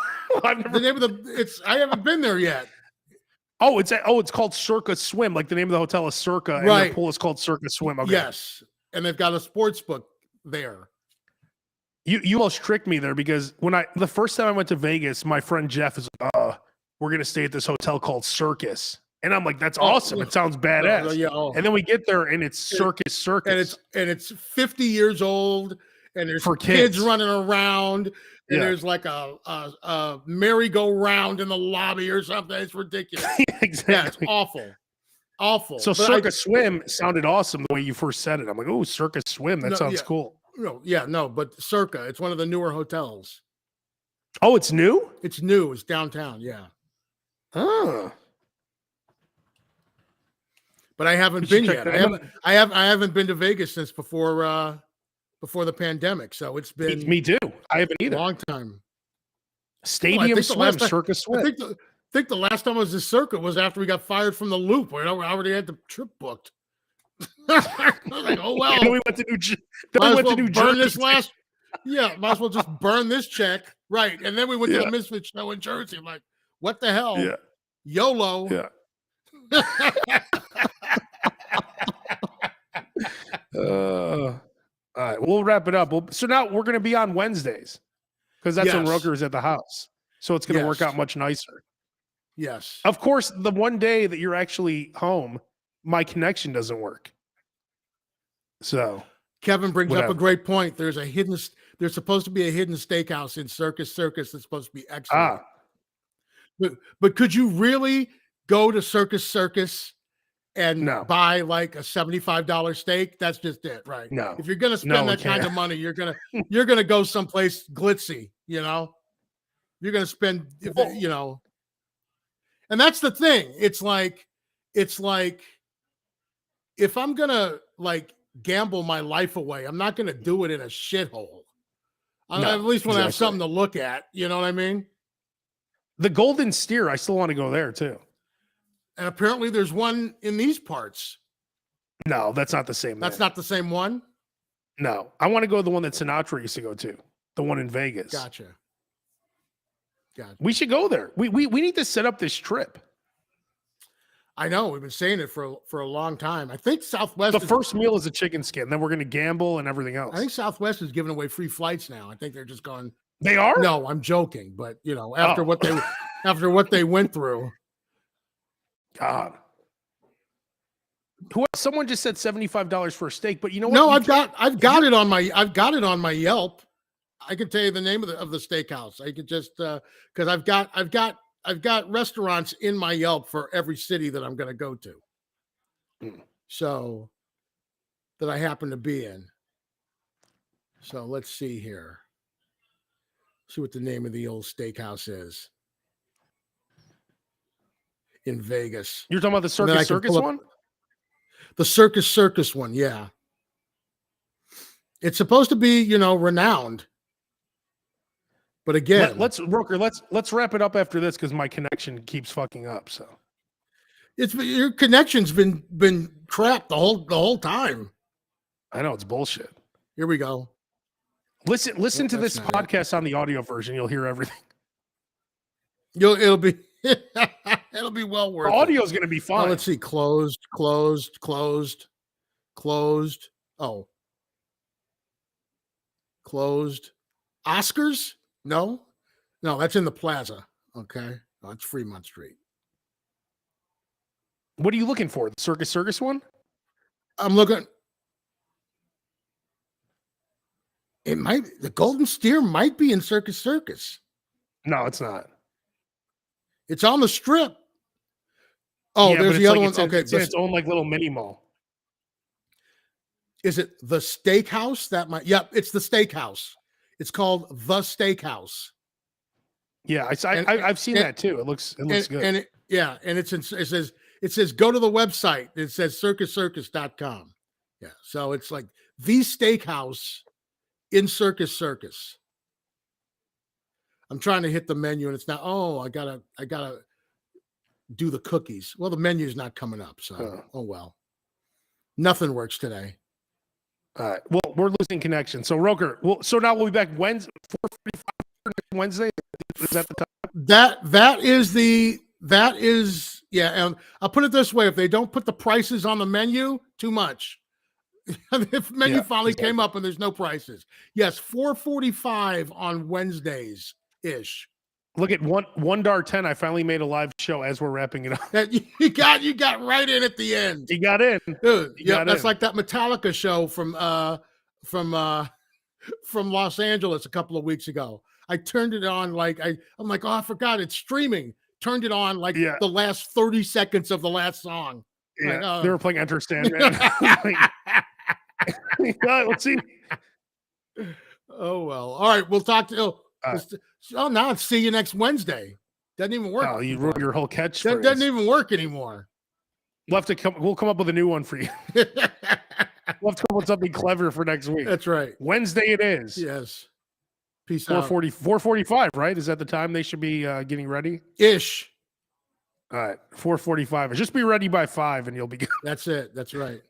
The name of I haven't been there yet. It's called Circa Swim. Like the name of the hotel is Circa, and the pool is called Circa Swim. Okay. Yes, and they've got a sports book there. You almost tricked me there because the first time I went to Vegas, my friend Jeff is we're gonna stay at this hotel called Circus, and I'm like, that's awesome. It sounds badass. And then we get there and it's Circus, and it's 50 years old, and there's kids running around. And there's like a merry-go-round in the lobby or something. It's ridiculous. Exactly. Yeah, it's awful. So Circus Swim sounded awesome the way you first said it. I'm like, oh, Circus Swim. That sounds cool. But Circa, it's one of the newer hotels. Oh, it's new? It's new. It's downtown. Yeah. Oh. But I haven't been yet. I haven't been to Vegas since before the pandemic, so it's been me too. I haven't either. Long time. Stadium Swim, Circus Swim. I think the last time I was in Circa was after we got fired from the Loop. I already had the trip booked. I was like, oh well. We went to New Jersey. Might as well just burn this check, right? And then we went to the Misfit show in Jersey. I'm like, what the hell? Yeah. YOLO. Yeah. All right, we'll wrap it up. So now we're going to be on Wednesdays because that's when Rooker is at the house. So it's going to work out much nicer. Yes. Of course, the one day that you're actually home, my connection doesn't work. So Kevin brings up a great point. There's supposed to be a hidden steakhouse in Circus that's supposed to be excellent. But could you really go to Circus and buy like a $75 steak? That's just it, right? No. If you're gonna spend that kind of money, you're gonna go someplace glitzy, You're gonna spend, and that's the thing. It's like if I'm gonna like gamble my life away, I'm not gonna do it in a shithole. I at least want to have something to look at. You know what I mean? The Golden Steer, I still want to go there too. And apparently there's one in these parts. No, that's not the same. That's not the same one? No. I want to go to the one that Sinatra used to go to. The one in Vegas. Gotcha. We should go there. We need to set up this trip. I know. We've been saying it for a long time. I think Southwest. The first meal is a chicken skin. Then we're going to gamble and everything else. I think Southwest is giving away free flights now. I think they're just going. They are? No, I'm joking. But after what they went through. God. Someone just said $75 for a steak, but you know what? No, I've got it on my Yelp. I can tell you the name of the steakhouse. I could just because I've got restaurants in my Yelp for every city that I'm going to go to. So that I happen to be in. So let's see here. See what the name of the old steakhouse is in Vegas. You're talking about the Circus one? The Circus one, yeah. It's supposed to be, renowned. But again, let's wrap it up after this because my connection keeps fucking up. So your connection's been crap the whole time. I know it's bullshit. Here we go. Listen to this podcast on the audio version. You'll hear everything. It'll be it'll be well worth. The audio is going to be fine. Let's see. Closed. Oh, closed. Oscars? No, that's in the Plaza. Okay, it's Fremont Street. What are you looking for? The Circus one? I'm looking. The Golden Steer might be in Circus. No, it's not. It's on the Strip. Oh, there's the other one. Okay, it's its own like little mini mall. Is it the Steakhouse? Yep, it's the Steakhouse. It's called the Steakhouse. Yeah, I've seen that too. It looks good. And it says go to the website. It says circuscircus.com. Yeah, so it's like the Steakhouse in Circus. I'm trying to hit the menu and it's not. Oh, I gotta do the cookies. Well, the menu's not coming up. So oh well. Nothing works today. All right. Well, we're losing connection. So Roker, so now we'll be back Wednesday, 4:45 Wednesday. Is that the time? That is yeah. And I'll put it this way: if they don't put the prices on the menu, too much. If menu finally came up and there's no prices, yes, 4:45 on Wednesdays ish. Look at one dar 10. I finally made a live show as we're wrapping it up. You got right in at the end. He got in, dude. Yeah, that's like that Metallica show from Los Angeles a couple of weeks ago. I turned it on I'm like, oh, I forgot it's streaming. Turned it on the last 30 seconds of the last song. Yeah, they were playing Enter Sandman. Let's see. Oh well. All right, we'll talk to. Now it's see you next Wednesday. Doesn't even work. Oh, you ruined your whole catchphrase. Doesn't even work anymore. We'll come up with a new one for you. We'll have to come up with something clever for next week. That's right. Wednesday it is. Yes. Peace 4:45, right? Is that the time they should be getting ready? Ish. All right, 4:45. Just be ready by 5 and you'll be good. That's it. That's right.